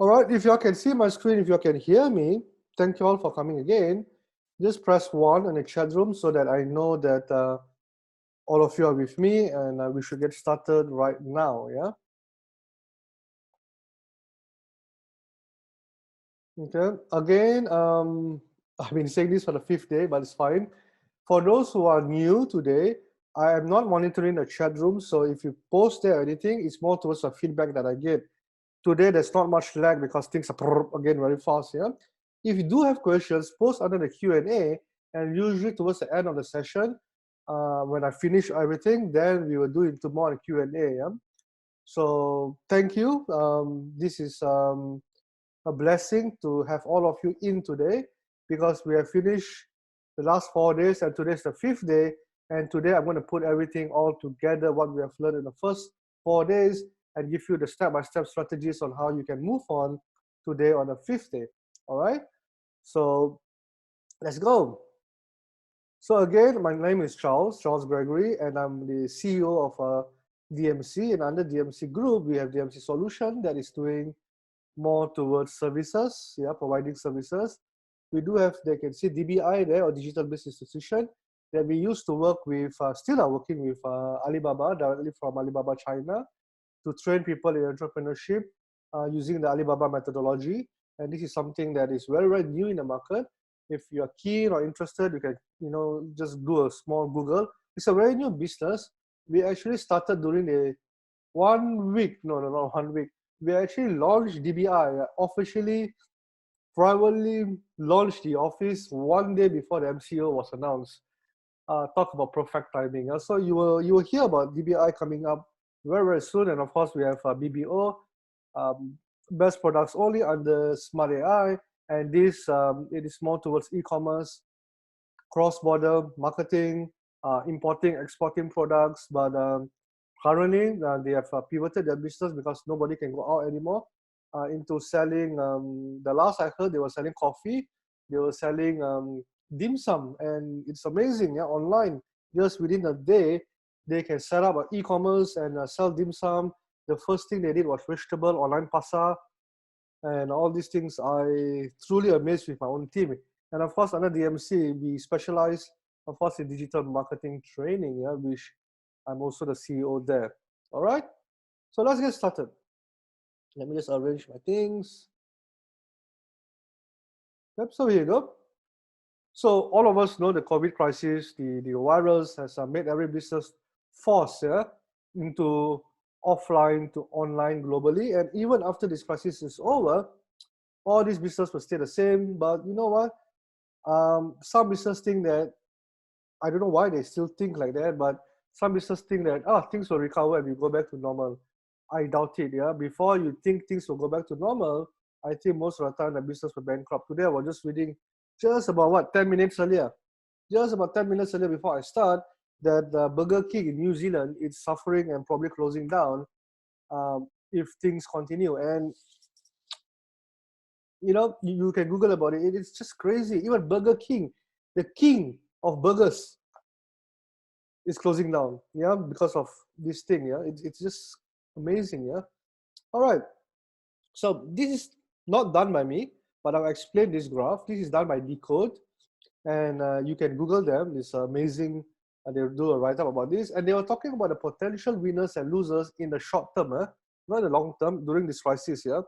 right, if you all can see my screen, if you all can hear me, thank you all for coming again. Just press 1 in the chat room so that I know that all of you are with me, and we should get started right now, yeah? Okay, again, I've been saying this for the 5th day, but it's fine. For those who are new today, I am not monitoring the chat room, so if you post there or anything, it's more towards the feedback that I get. Today, there's not much lag because things are again very fast, yeah? If you do have questions, post under the Q&A, and usually towards the end of the session, when I finish everything, then we will do into more Q&A, yeah? So thank you. This is a blessing to have all of you in today because we have finished the last 4 days and today's the 5th day, and today I'm going to put everything all together, what we have learned in the first 4 days, and give you the step-by-step strategies on how you can move on today on the 5th day. All right, so let's go. So again, my name is Charles Gregory, and I'm the CEO of DMC, and under DMC Group we have DMC Solution that is doing more towards services, yeah, providing services. We do have, they can see DBI there, or Digital Business Institution, that we used to work with, still are working with Alibaba, directly from Alibaba China, to train people in entrepreneurship using the Alibaba methodology. And this is something that is very, very new in the market. If you are keen or interested, you can, just do a small Google. It's a very new business. We actually started during the 1 week, no, not 1 week. We actually launched DBI, officially, privately launched the office 1 day before the MCO was announced. Talk about perfect timing. So you will hear about DBI coming up very, very soon. And of course, we have BBO, best products only under Smart AI. And this, it is more towards e-commerce, cross-border marketing, importing, exporting products. But currently, they have pivoted their business because nobody can go out anymore into selling. The last I heard, they were selling coffee. They were selling dim sum, and it's amazing. Yeah, online, just within a day, they can set up an e-commerce and sell dim sum. The first thing they did was vegetable online pasar, and all these things. I truly amazed with my own team. And of course, under DMC, we specialize, of course, in digital marketing training, yeah, which I'm also the CEO there. All right, so let's get started. Let me just arrange my things. Yep, so here you go. So all of us know the COVID crisis, the virus has made every business force, yeah, into offline to online globally. And even after this crisis is over, all these businesses will stay the same. But you know what? Some business think that, I don't know why they still think like that, but some business think that things will recover and we go back to normal. I doubt it. Yeah, before you think things will go back to normal, I think most of the time the business will bankrupt. Today I was just reading, just about 10 minutes earlier, just about 10 minutes earlier before I start, that the Burger King in New Zealand is suffering and probably closing down if things continue. And you can Google about it. It's just crazy. Even Burger King, the king of burgers, is closing down. Yeah, because of this thing. Yeah, it's just amazing. Yeah. All right. So this is not done by me, but I've explained this graph. This is done by Decode, and you can Google them. It's amazing. They'll do a write-up about this, and they were talking about the potential winners and losers in the short term, not in the long term, during this crisis. Yeah.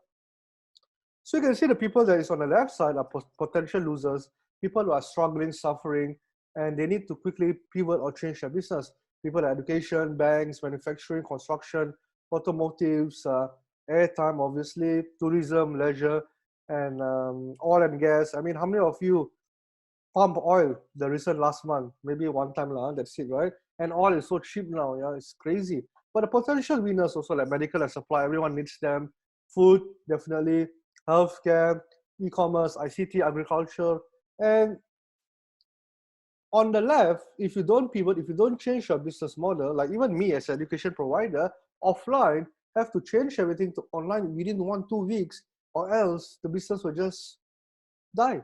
So you can see the people that is on the left side are potential losers, people who are struggling, suffering, and they need to quickly pivot or change their business. People in education, banks, manufacturing, construction, automotives, airtime, obviously, tourism, leisure, and oil and gas. I mean, how many of you pump oil the recent last month? Maybe one time, that's it, right? And oil is so cheap now, yeah, it's crazy. But the potential winners also, like medical and supply, everyone needs them. Food, definitely. Healthcare, e-commerce, ICT, agriculture. And on the left, if you don't pivot, if you don't change your business model, like even me as an education provider, offline, have to change everything to online within 1-2 weeks, or else the business will just die.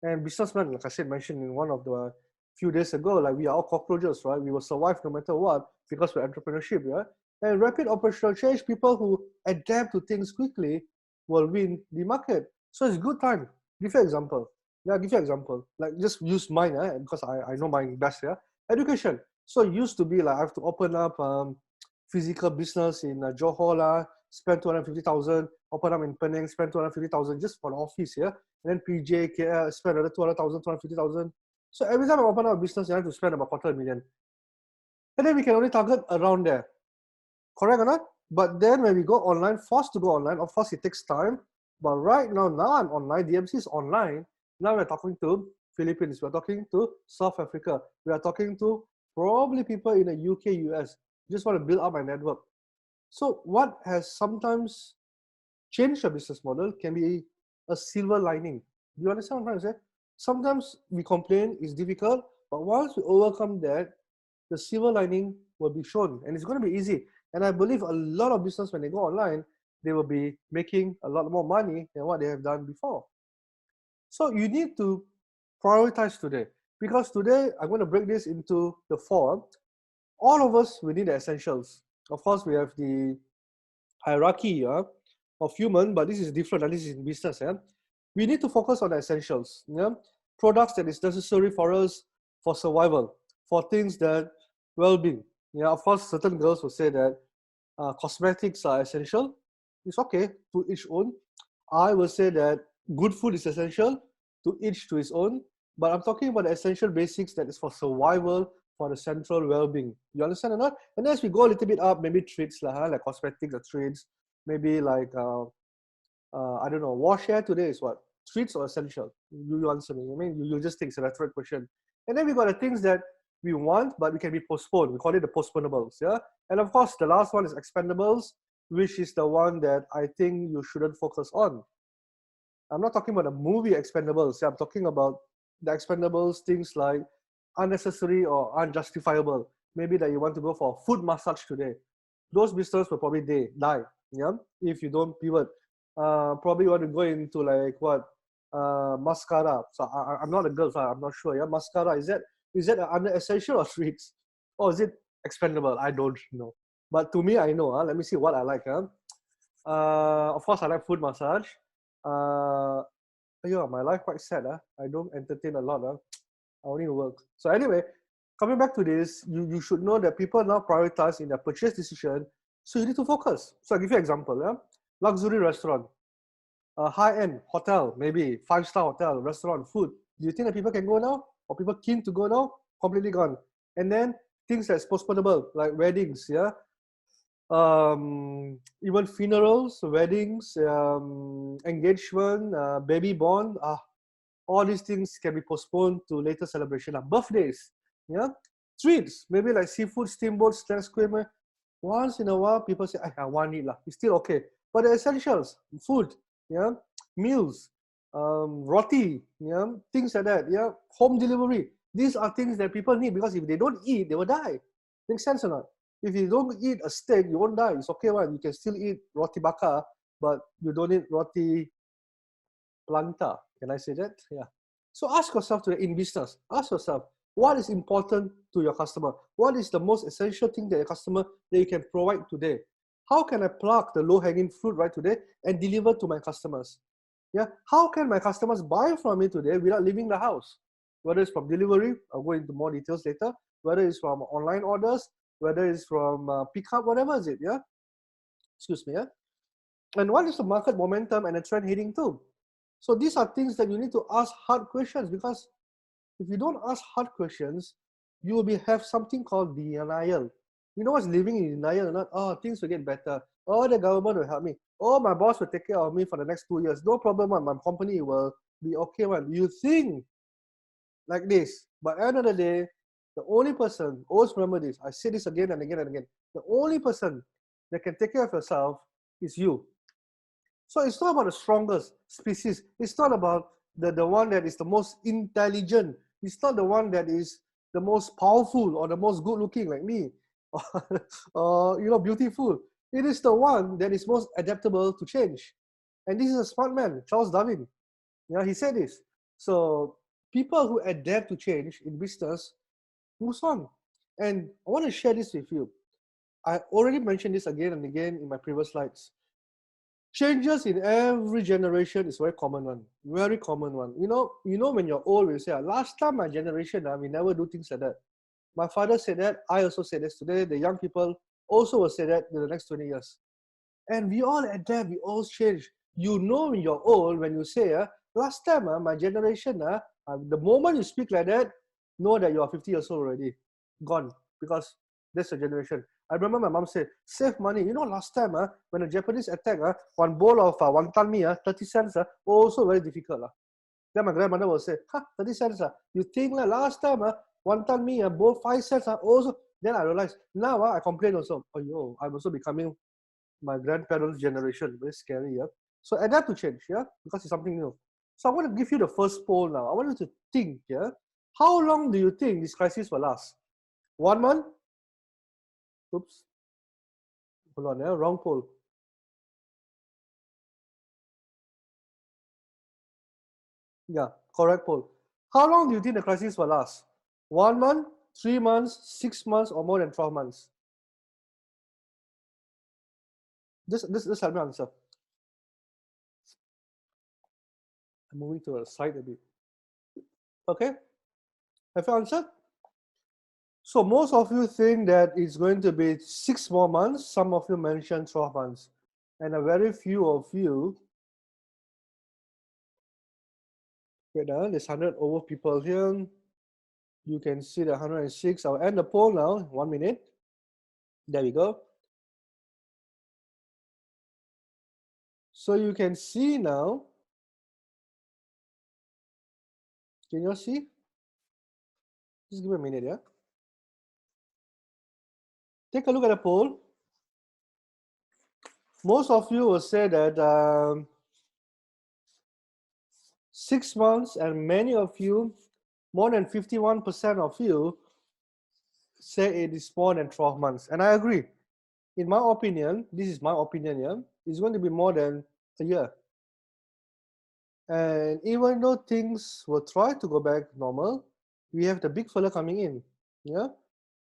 And businessmen, like I said, mentioned in one of the few days ago, like we are all cockroaches, right? We will survive no matter what because we're entrepreneurship, yeah? And rapid operational change, people who adapt to things quickly will win the market. So it's good time. Give you an example. Yeah, give you an example. Like just use mine, because I know mine best. Yeah, education. So it used to be like I have to open up physical business in Johor lah, spend 250,000. Open up in Penang, spend 250,000 just for the office. Yeah, and then PJ, KL, spend another 200,000, 250,000. So every time I open up a business, you have to spend about $250,000. And then we can only target around there. Correct or not? But then when we go online, forced to go online, of course it takes time. But right now I'm online, DMC is online. Now we're talking to Philippines, we're talking to South Africa, we are talking to probably people in the UK, US. Just want to build up my network. So what has sometimes changed your business model can be a silver lining. Do you understand what I'm trying to say? Sometimes we complain it's difficult, but once we overcome that, the silver lining will be shown, and it's going to be easy. And I believe a lot of business, when they go online, they will be making a lot more money than what they have done before. So you need to prioritize today, because today I'm going to break this into the four. All of us, we need the essentials. Of course, we have the hierarchy of human, but this is different, and this is in business. We need to focus on the essentials. Products that is necessary for us for survival, for things that well-being. Of course, certain girls will say that cosmetics are essential. It's okay, to each own. I will say that good food is essential, to each to his own. But I'm talking about the essential basics that is for survival, for the central well-being. You understand or not? And as we go a little bit up, maybe treats like cosmetics or treats, maybe like I don't know, wash hair today is what? Treats or essential? You answer me. I mean, you just think it's a rhetoric question. And then we got the things that we want, but we can be postponed. We call it the postponables. Yeah. And of course, the last one is expendables, which is the one that I think you shouldn't focus on. I'm not talking about the movie expendables. Yeah, I'm talking about the expendables, things like unnecessary or unjustifiable. Maybe that you want to go for a foot massage today. Those business will probably die. Yeah, if you don't pivot. Probably you want to go into like what mascara. So I'm not a girl, so I'm not sure. Yeah, mascara, is that under essential or treats, or is it expendable? I don't know. But to me, I know. Let me see what I like. Of course, I like foot massage. Yeah, my life quite sad. I don't entertain a lot. I only work. So anyway, coming back to this, you should know that people now prioritize in their purchase decision. So you need to focus. So I'll give you an example. Yeah? Luxury restaurant, a high-end hotel, maybe 5-star hotel, restaurant, food. Do you think that people can go now? Or people keen to go now? Completely gone. And then things that's postponable, like weddings, yeah? Even funerals, weddings, engagement, baby born, all these things can be postponed to later celebration. Birthdays, yeah, treats, maybe like seafood, steamboat, snack square. Once in a while, people say, I want it lah. It's still okay. But the essentials, food, yeah, meals, roti, yeah, things like that, yeah, home delivery. These are things that people need, because if they don't eat, they will die. Makes sense or not? If you don't eat a steak, you won't die. It's okay, one. You can still eat roti bakar, but you don't eat roti planta. Can I say that? Yeah. So ask yourself today in business, ask yourself, what is important to your customer? What is the most essential thing that your customer that you can provide today? How can I pluck the low-hanging fruit right today and deliver to my customers? Yeah. How can my customers buy from me today without leaving the house? Whether it's from delivery, I'll go into more details later. Whether it's from online orders, whether it's from pickup, whatever is it, yeah? Excuse me, yeah? And what is the market momentum and the trend heading to? So these are things that you need to ask hard questions, because if you don't ask hard questions, you will have something called denial. You know what's living in denial or not? Oh, things will get better. Oh, the government will help me. Oh, my boss will take care of me for the next 2 years. No problem, man. My company will be okay, man. You think like this, but at the end of the day, the only person, always remember this, I say this again and again and again, the only person that can take care of yourself is you. So it's not about the strongest species. It's not about the one that is the most intelligent. It's not the one that is the most powerful or the most good looking like me, or beautiful. It is the one that is most adaptable to change. And this is a smart man, Charles Darwin. Yeah, he said this. So people who adapt to change in business moves on. And I want to share this with you. I already mentioned this again and again in my previous slides. Changes in every generation is very common one. Very common one. You know when you're old, you say, last time my generation, we never do things like that. My father said that, I also said this today. The young people also will say that in the next 20 years. And we all adapt, we all change. You know when you're old, when you say, last time my generation, the moment you speak like that, know that you are 50 years old already. Gone. Because that's a generation. I remember my mom said, save money. You know, last time when the Japanese attack, one bowl of wonton mee, 30 cents, also very difficult. Then my grandmother will say, 30 cents. You think last time wonton mee, bowl 5 cents, also. Then I realized, now I complain also. Oh, yo, I'm also becoming my grandparents' generation. Very scary, yeah. So adapt to change, yeah, because it's something new. So I want to give you the first poll now. I want you to think, yeah, how long do you think this crisis will last? 1 month? Oops. Hold on, yeah, wrong poll. Yeah, correct poll. How long do you think the crisis will last? 1 month, 3 months, 6 months, or more than 12 months? Just help me answer. I'm moving to the side a bit. Okay, have you answered? So most of you think that it's going to be 6 more months. Some of you mentioned 12 months. And a very few of you, wait, there's 100 over people here. You can see the 106. I'll end the poll now, 1 minute. There we go. So you can see now, can you see? Just give me a minute, yeah? Take a look at the poll. Most of you will say that 6 months, and many of you, more than 51% of you, say it is more than 12 months. And I agree. In my opinion, this is my opinion, yeah, it's going to be more than a year. And even though things will try to go back normal, we have the big fella coming in, yeah.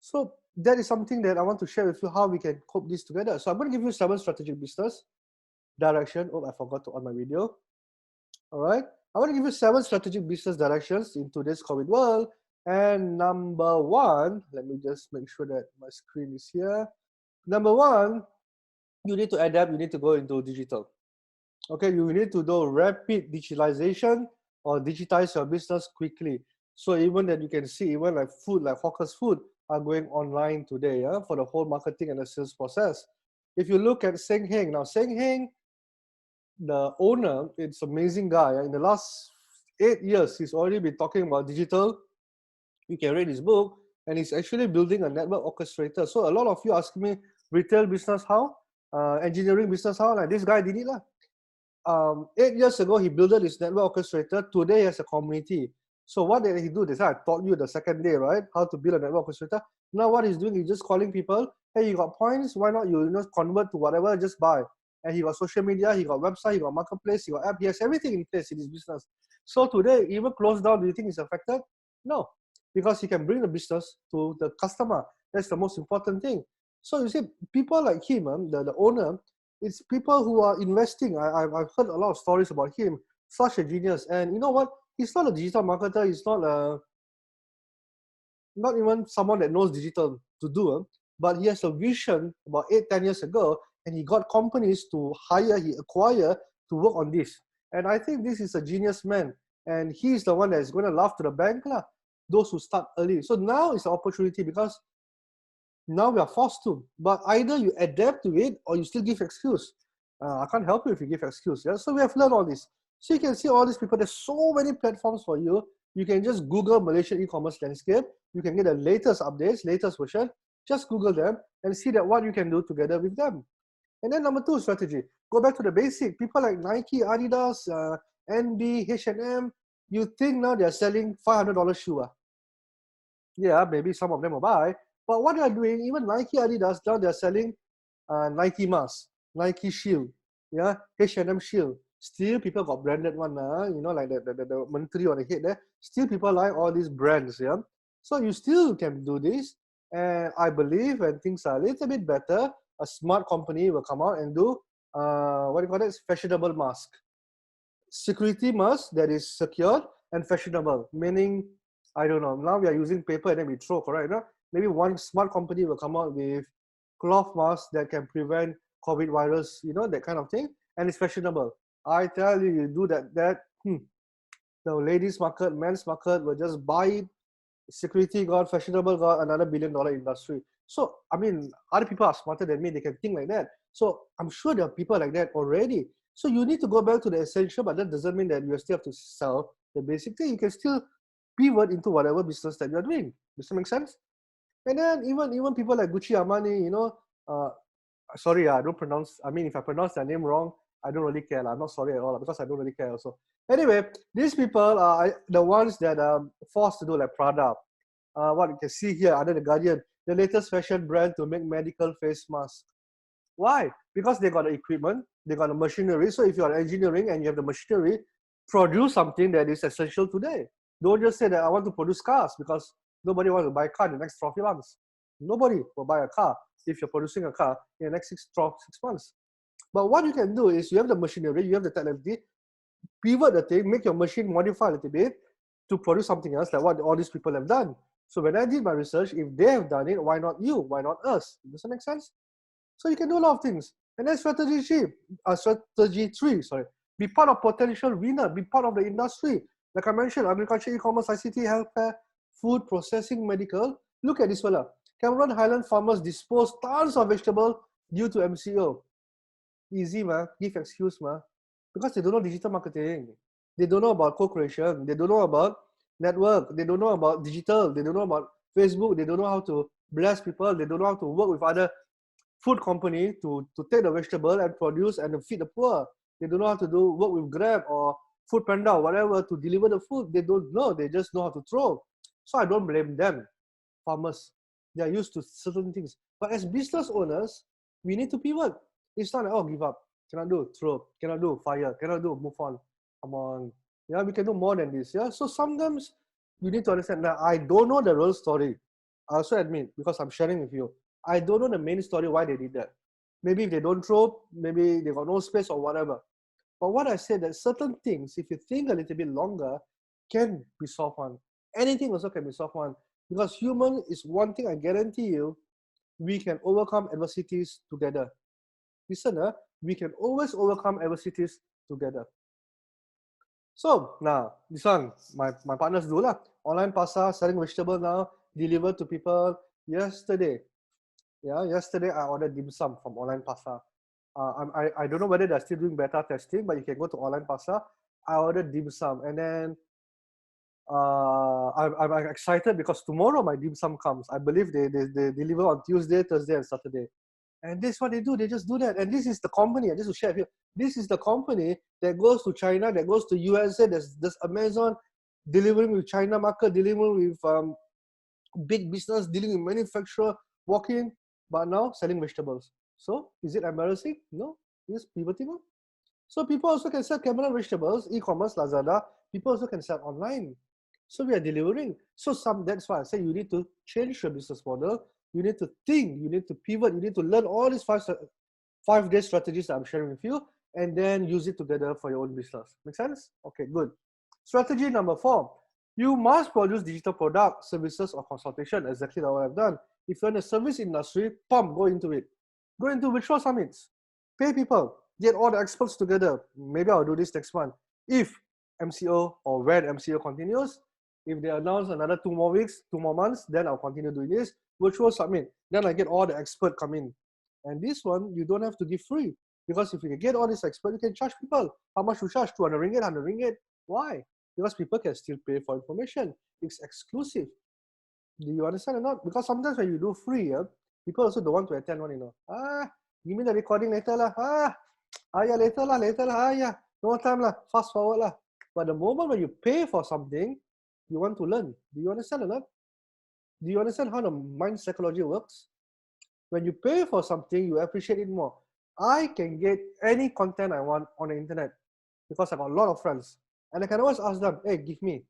So that is something that I want to share with you how we can cope this together. So I'm going to give you 7 strategic business direction. Oh, I forgot to on my video. All right, I want to give you 7 strategic business directions in today's COVID world. And number 1, let me just make sure that my screen is here. Number 1, you need to adapt, you need to go into digital. Okay, you need to do rapid digitalization or digitize your business quickly. So even that you can see, even like food, like hawkers food are going online today, yeah, for the whole marketing and the sales process. If you look at Seng Heng, now Seng Heng, the owner, it's an amazing guy. In the last 8 years, he's already been talking about digital. You can read his book, and he's actually building a network orchestrator. So a lot of you ask me, retail business how? Engineering business how? Like this guy did it lah. 8 years ago, he built his network orchestrator. Today, he has a community. So what did he do? This I taught you the second day, right? How to build a network orchestrator. Now what he's doing, he's just calling people, hey, you got points, why not you convert to whatever, just buy. And he got social media, he got website, he got marketplace, he got app, he has everything in place in his business. So today, even closed down, do you think it's affected? No, because he can bring the business to the customer. That's the most important thing. So you see, people like him, the owner, it's people who are investing. I've heard a lot of stories about him. Such a genius. And you know what? He's not a digital marketer. He's not even someone that knows digital to do. But he has a vision about 8-10 years ago, and he got companies to hire, he acquire to work on this. And I think this is a genius man. And he's the one that is going to laugh to the bank, those who start early. So now is an opportunity because now we are forced to. But either you adapt to it or you still give excuse. I can't help you if you give excuse. Yeah. So we have learned all this. So you can see all these people. There's so many platforms for you. You can just Google Malaysian e-commerce landscape. You can get the latest updates, latest version. Just Google them and see that what you can do together with them. And then number 2 strategy. Go back to the basic. People like Nike, Adidas, NB, H&M. You think now they're selling $500 shoe. Yeah, maybe some of them will buy. But what they are doing, even Nike, Adidas, now they're selling Nike mask, Nike shield, yeah, H&M shield. Still, people got branded one, like the Menteri on the head there. Still, people like all these brands, yeah. So you still can do this, and I believe when things are a little bit better, a smart company will come out and do what do you call it? Fashionable mask. Security mask that is secured and fashionable, meaning, I don't know, now we are using paper and then we throw, correct? No? Maybe one smart company will come out with cloth masks that can prevent COVID virus, that kind of thing, and it's fashionable. I tell you, you do that, the ladies market, men's market will just buy it. Security got, fashionable got another $1 billion industry. So, I mean, other people are smarter than me, they can think like that. So, I'm sure there are people like that already. So, you need to go back to the essential, but that doesn't mean that you still have to sell the basic thing. You can still pivot into whatever business that you're doing. Does that make sense? And then even people like Gucci, Armani, sorry, I don't pronounce, I mean, if I pronounce their name wrong, I don't really care. I'm not sorry at all because I don't really care also. Anyway, these people are the ones that are forced to do like Prada. What you can see here under the Guardian, the latest fashion brand to make medical face masks. Why? Because they got the equipment, they got the machinery. So if you are engineering and you have the machinery, produce something that is essential today. Don't just say that I want to produce cars because nobody wants to buy a car in the next 12 months. Nobody will buy a car if you're producing a car in the next 6 months. But what you can do is you have the machinery, you have the technology, pivot the thing, make your machine modify a little bit to produce something else like what all these people have done. So when I did my research, if they have done it, why not you? Why not us? Does that make sense? So you can do a lot of things. And then strategy three, be part of potential winner, be part of the industry. Like I mentioned, agriculture, e-commerce, ICT, healthcare, food, processing, medical. Look at this fella. Cameron Highland farmers dispose tons of vegetable due to MCO. Easy, man. Give excuse, man. Because they don't know digital marketing. They don't know about co-creation. They don't know about network. They don't know about digital. They don't know about Facebook. They don't know how to bless people. They don't know how to work with other food company to take the vegetable and produce and feed the poor. They don't know how to work with Grab or Food Panda or whatever to deliver the food. They don't know. They just know how to throw. So I don't blame them. Farmers, they are used to certain things. But as business owners, we need to pivot. It's not like, oh, give up. Cannot do, throw. Cannot do, fire. Cannot do, move on. Come on. Yeah, we can do more than this. Yeah. So sometimes you need to understand that I don't know the real story. I also admit, because I'm sharing with you, I don't know the main story why they did that. Maybe if they don't throw, maybe they got no space or whatever. But what I said that certain things, if you think a little bit longer, can be solved on. Anything also can be solved on. Because human is one thing I guarantee you, we can overcome adversities together. Listen, we can always overcome adversities together. So now, this one, my partners do lah. Online pasar, selling vegetable now, delivered to people yesterday. Yeah, yesterday I ordered dim sum from online pasar. I don't know whether they're still doing beta testing, but you can go to online pasar. I ordered dim sum, and then I'm excited because tomorrow my dim sum comes. I believe they deliver on Tuesday, Thursday, and Saturday. And this is what they do. They just do that. And this is the company, just to share with you, this is the company that goes to China, that goes to USA, there's Amazon delivering with China market, delivering with big business, dealing with manufacturer, walking, but now selling vegetables. So is it embarrassing? No, it's pivoting. So people also can sell Cameron vegetables, e-commerce, Lazada. People also can sell online. So we are delivering. So that's why I say you need to change your business model. You need to think, you need to pivot, you need to learn all these 5-day strategies that I'm sharing with you, and then use it together for your own business. Make sense? Okay, good. Strategy number 4. You must produce digital products, services, or consultation. Exactly what I've done. If you're in the service industry, go into it. Go into virtual summits. Pay people. Get all the experts together. Maybe I'll do this next month. If MCO or when MCO continues, if they announce another 2 more weeks, 2 more months, then I'll continue doing this. Virtual summit. Then I get all the experts come in. And this one, you don't have to give free. Because if you can get all these experts, you can charge people. How much you charge? 200 ringgit, 100 ringgit. Why? Because people can still pay for information. It's exclusive. Do you understand or not? Because sometimes when you do free, people also don't want to attend one, give me the recording later lah. Yeah, later lah. Yeah, no time lah. Fast forward lah. But the moment when you pay for something, you want to learn. Do you understand or not? Do you understand how the mind psychology works? When you pay for something, you appreciate it more. I can get any content I want on the internet because I got a lot of friends. And I can always ask them, hey, give me.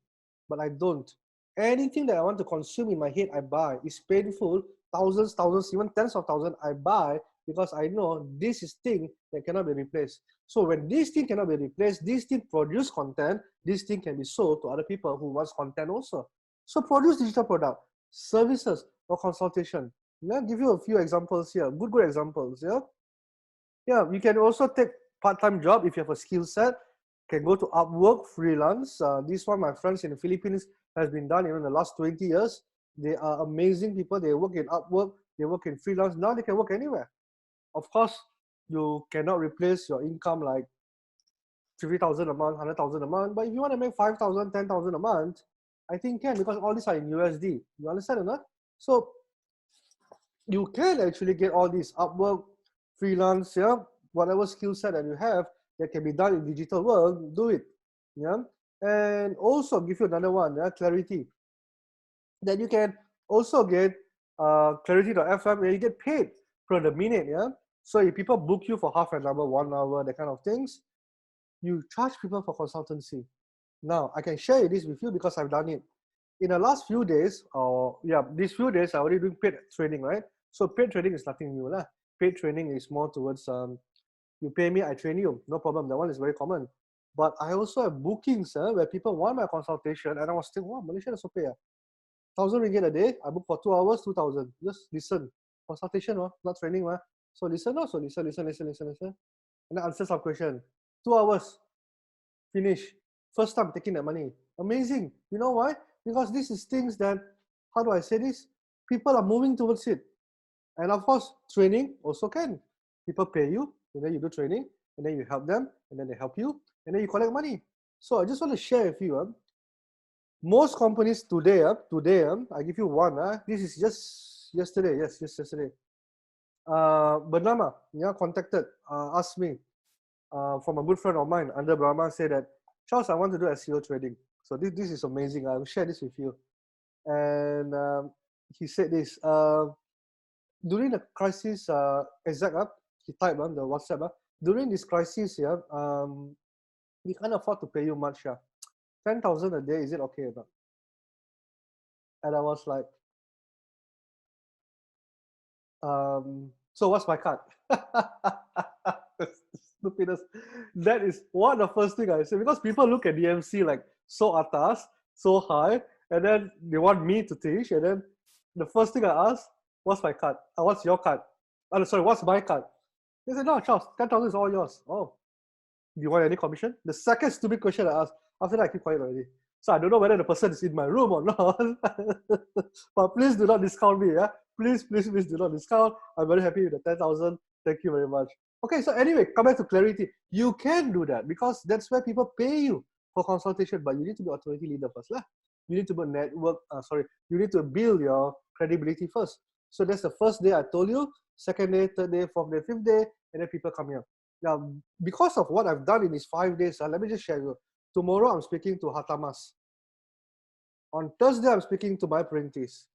But I don't. Anything that I want to consume in my head, I buy. It's painful. Thousands, even tens of thousands, I buy because I know this is thing that cannot be replaced. So when this thing cannot be replaced, this thing produce content, this thing can be sold to other people who wants content also. So produce digital product, services, or consultation. Yeah, give you a few examples here, good examples. Yeah, you can also take part-time job if you have a skill set. Can go to Upwork, freelance. This one, my friends in the Philippines, has been done even in the last 20 years. They are amazing people. They work in Upwork, they work in freelance. Now they can work anywhere. Of course, you cannot replace your income like 50,000 a month, 100,000 a month. But if you want to make 5,000, 10,000 a month, I think can, because all these are in USD. You understand or not? So you can actually get all these Upwork, freelance, yeah, whatever skill set that you have that can be done in digital world, do it. Yeah. And also give you another one, yeah, clarity. That you can also get clarity.fm where you get paid per the minute, yeah. So if people book you for half an hour, 1 hour, that kind of things, you charge people for consultancy. Now I can share this with you because I've done it. In the last few days, or these few days I already doing paid training, right? So paid training is nothing new, lah. Paid training is more towards you pay me, I train you, no problem. That one is very common. But I also have bookings where people want my consultation, and I was thinking, wow, Malaysia is so pay. 1,000 ringgit a day. I book for 2 hours, 2,000. Just listen, consultation, not training, So listen, so listen, and then answer some question. 2 hours, finish. First time taking that money. Amazing. You know why? Because this is things that, how do I say this? People are moving towards it. And of course, training also can. People pay you, and then you do training, and then you help them, and then they help you, and then you collect money. So I just want to share with you. Most companies today, I give you one. This is just yesterday. Yes, just yesterday. Bernama, contacted, asked me from a good friend of mine, under Brahma, said that, Charles, I want to do SEO trading. So this is amazing. I will share this with you. And he said this, during the crisis, exact up, he typed on the WhatsApp, during this crisis, we can't afford to pay you much. 10,000 a day, is it okay or not? And I was like, so what's my cut? Stupidness. That is one of the first thing I say, because people look at DMC like so atas, so high, and then they want me to teach, and then the first thing I ask, what's my cut? What's your cut? Oh, sorry, what's my cut? They said, no, Charles, 10,000 is all yours. Oh, do you want any commission? The second stupid question I asked, after that I keep quiet already. So I don't know whether the person is in my room or not. But please do not discount me. Please do not discount. I'm very happy with the 10,000. Thank you very much. Okay, so anyway, come back to clarity. You can do that because that's where people pay you for consultation, but you need to be authority leader first. You need to build network, you need to build your credibility first. So that's the first day I told you, second day, third day, fourth day, fifth day, and then people come here. Now, because of what I've done in these 5 days, let me just share you. Tomorrow, I'm speaking to Hatamas. On Thursday, I'm speaking to my apprentice.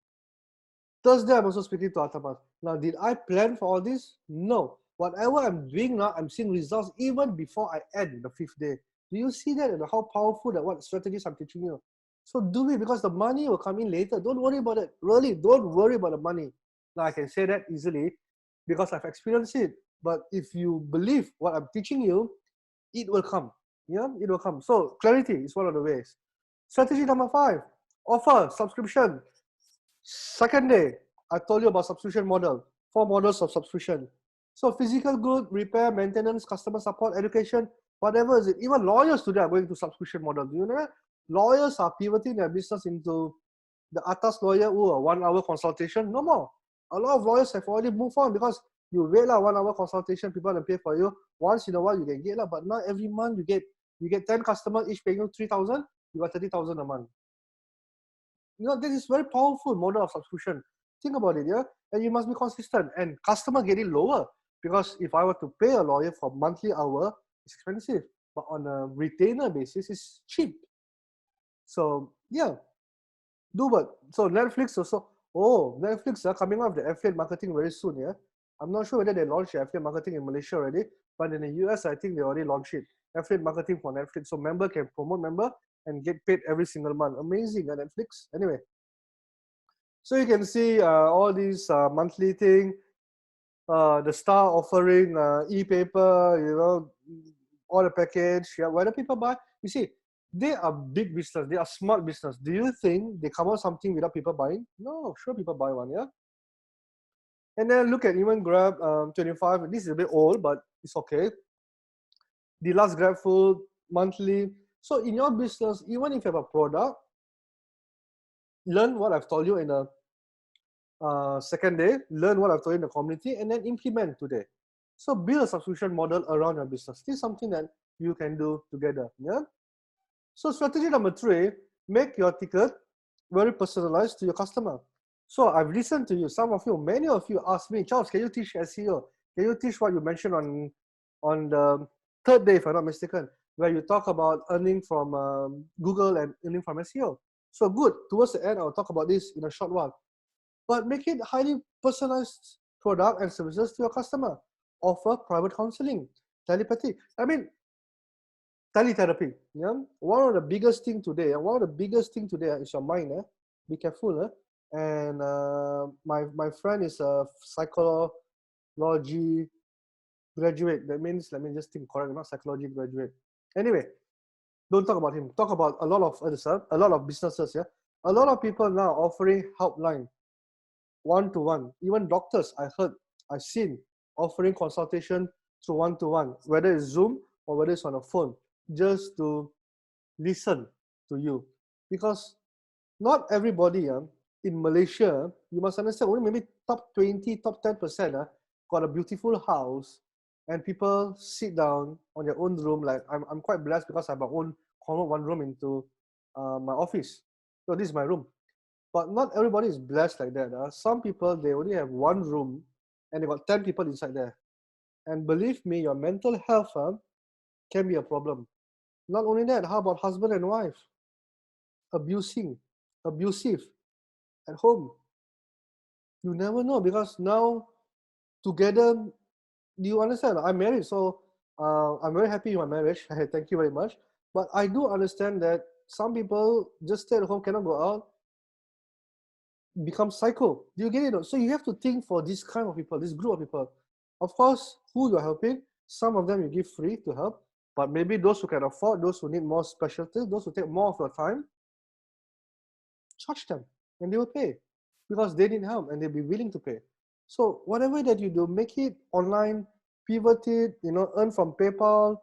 Thursday, I'm also speaking to Hatamas. Now, did I plan for all this? No. Whatever I'm doing now, I'm seeing results even before I end the 5th day. Do you see that and how powerful that what strategies I'm teaching you? So do it because the money will come in later. Don't worry about it. Really, don't worry about the money. Now, I can say that easily because I've experienced it. But if you believe what I'm teaching you, it will come. It will come. So clarity is one of the ways. Strategy number 5, offer subscription. Second day, I told you about subscription model. 4 models of subscription. So physical good, repair, maintenance, customer support, education, whatever is it. Even lawyers today are going to subscription model. Do you know that? Lawyers are pivoting their business into the atas lawyer, a 1-hour consultation. No more. A lot of lawyers have already moved on because you wait 1-hour consultation, people will pay for you. Once in a while you can get, but not every month you get 10 customers, each paying you 3,000, you got 30,000 a month. This is very powerful model of subscription. Think about it, and you must be consistent. And customer get it lower because if I were to pay a lawyer for monthly hour, it's expensive. But on a retainer basis, it's cheap. So do what? So Netflix also. Netflix are coming out with the affiliate marketing very soon. I'm not sure whether they launched the affiliate marketing in Malaysia already, but in the US, I think they already launched it. Affiliate marketing for Netflix. So member can promote member and get paid every single month. Amazing, Netflix. Anyway, so you can see all these monthly thing. the Star offering e-paper, all the package. Yeah, why do people buy? You see, they are big business. They are smart business. Do you think they come out something without people buying? No, sure people buy one. Yeah. And then look at even Grab 25. This is a bit old, but it's okay. The last Grab food monthly. So in your business, even if you have a product, learn what I've told you in the second day, learn what I've told you in the community, and then implement today. So build a subscription model around your business. This is something that you can do together. Yeah. So strategy number 3, make your ticket very personalized to your customer. So I've listened to you. Some of you, many of you asked me, Charles, can you teach SEO? Can you teach what you mentioned on the third day, if I'm not mistaken, where you talk about earning from Google and earning from SEO? So good. Towards the end, I'll talk about this in a short while. But make it highly personalized product and services to your customer. Offer private counseling, telepathy. I mean, teletherapy. Yeah, one of the biggest thing today, is your mind. Be careful. And my friend is a psychology graduate. That means, let me just think correct, not psychology graduate. Anyway, don't talk about him. Talk about a lot of others, a lot of businesses. Yeah, a lot of people now offering helpline, one-to-one. Even doctors, I've seen offering consultation through one-to-one, whether it's Zoom or whether it's on a phone, just to listen to you. Because not everybody in Malaysia, you must understand, only maybe top 20, top 10% got a beautiful house, and people sit down on their own room. Like I'm quite blessed because I have my own convert one room into my office. So this is my room. But not everybody is blessed like that. Some people, they only have one room and they got 10 people inside there. And believe me, your mental health can be a problem. Not only that, how about husband and wife? Abusive at home. You never know, because now together, do you understand? I'm married, so I'm very happy with my marriage. Thank you very much. But I do understand that some people just stay at home, cannot go out, become psycho. Do you get it? So you have to think for this kind of people, this group of people. Of course, who you're helping, some of them you give free to help, but maybe those who can afford, those who need more specialty, those who take more of your time, charge them and they will pay because they need help and they'll be willing to pay. So whatever that you do, make it online, pivot it, earn from PayPal,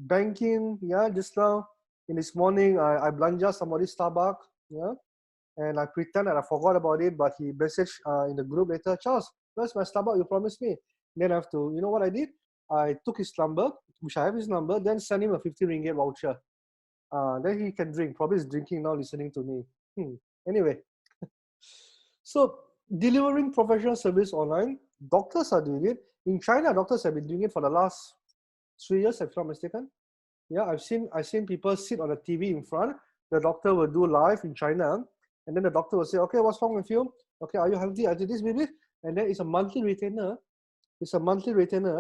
banking. Yeah, just now in this morning, I belanja somebody's Starbucks. Yeah, and I pretend that I forgot about it, but he messaged in the group later, Charles, where's my Starbucks? You promised me. Then I have to, you know what I did? I took his number, which I have his number, then send him a 50 ringgit voucher. Then he can drink. Probably he's drinking now, listening to me. Anyway, so delivering professional service online, doctors are doing it. In China, doctors have been doing it for the last 3 years, if I'm not mistaken. Yeah, I've seen people sit on a TV in front. The doctor will do live in China, and then the doctor will say, "Okay, what's wrong with you? Okay, are you healthy? I did this, baby." And then it's a monthly retainer.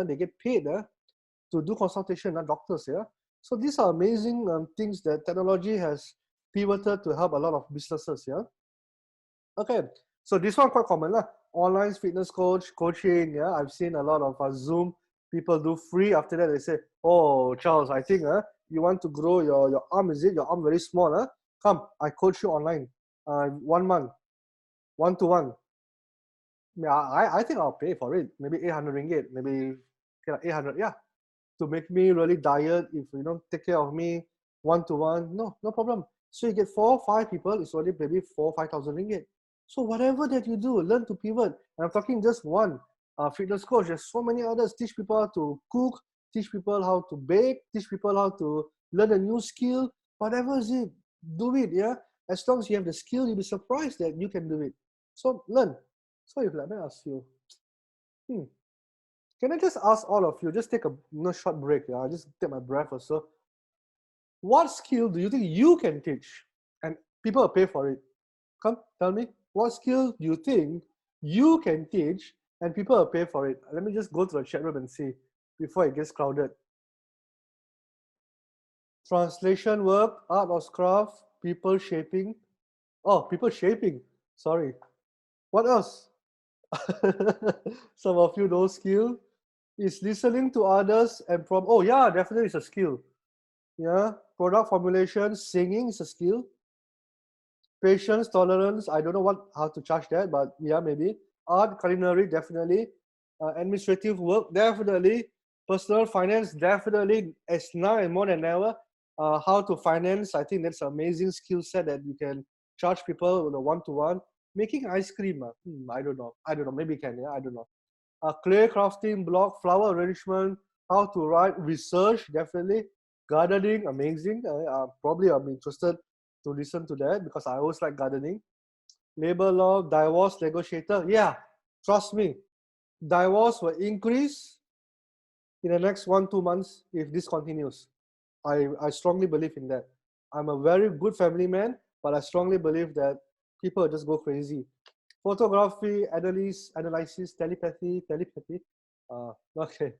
They get paid to do consultation. Doctors, yeah. So these are amazing things that technology has pivoted to help a lot of businesses. Yeah. Okay, so this one quite common lah. Online fitness coaching. Yeah, I've seen a lot of Zoom people do free. After that, they say, "Oh, Charles, I think you want to grow your arm. Is it your arm very small? Come, I coach you online. 1 month, one-to-one. Yeah, I think I'll pay for it. Maybe 800 ringgit. Maybe 800. Yeah, to make me really diet. If you don't take care of me one-to-one, no problem. So you get 4-5 people. It's only maybe 4-5,000 ringgit. So whatever that you do, learn to pivot. And I'm talking just one fitness coach. There's so many others. Teach people how to cook, teach people how to bake, teach people how to learn a new skill. Whatever is it, do it. Yeah. As long as you have the skill, you'll be surprised that you can do it. So learn. So if let me ask you, can I just ask all of you? Just take a short break. Yeah, I'll just take my breath or so. What skill do you think you can teach, and people will pay for it? Come, tell me. What skill do you think you can teach and people will pay for it? Let me just go to the chat room and see before it gets crowded. Translation work, art or craft, people shaping. Oh, people shaping. Sorry. What else? Some of you know skill is listening to others and oh yeah, definitely it's a skill. Yeah, product formulation, singing is a skill. Patience, tolerance, I don't know how to charge that, but yeah, maybe. Art, culinary, definitely. Administrative work, definitely. Personal finance, definitely. As now and more than ever, how to finance, I think that's an amazing skill set that you can charge people with a one-to-one. Making ice cream, I don't know. Maybe you can, yeah, I don't know. Clay crafting, block, flower arrangement, how to write, research, definitely. Gardening, amazing. Probably I'm interested to listen to that because I always like gardening. Labor law, divorce negotiator. Yeah, trust me, divorce will increase in the next 1-2 months if this continues. I strongly believe in that. I'm a very good family man, but I strongly believe that people just go crazy. Photography, analysis, telepathy. Okay.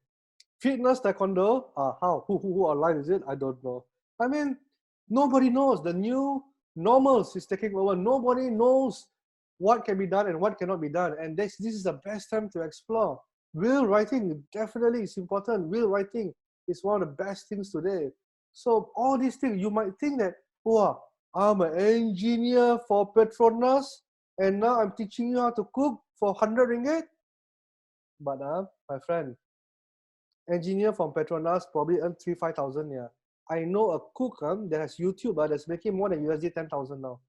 Fitness, taekwondo. How? Who online is it? I don't know. I mean, nobody knows. The new normals is taking over. Nobody knows what can be done and what cannot be done. And this is the best time to explore. Will writing definitely is important. Will writing is one of the best things today. So all these things, you might think that, wow, I'm an engineer for Petronas, and now I'm teaching you how to cook for 100 ringgit. But my friend, engineer from Petronas probably earn 3-5,000. Yeah, I know a cook that has YouTube that's making more than USD 10,000 now.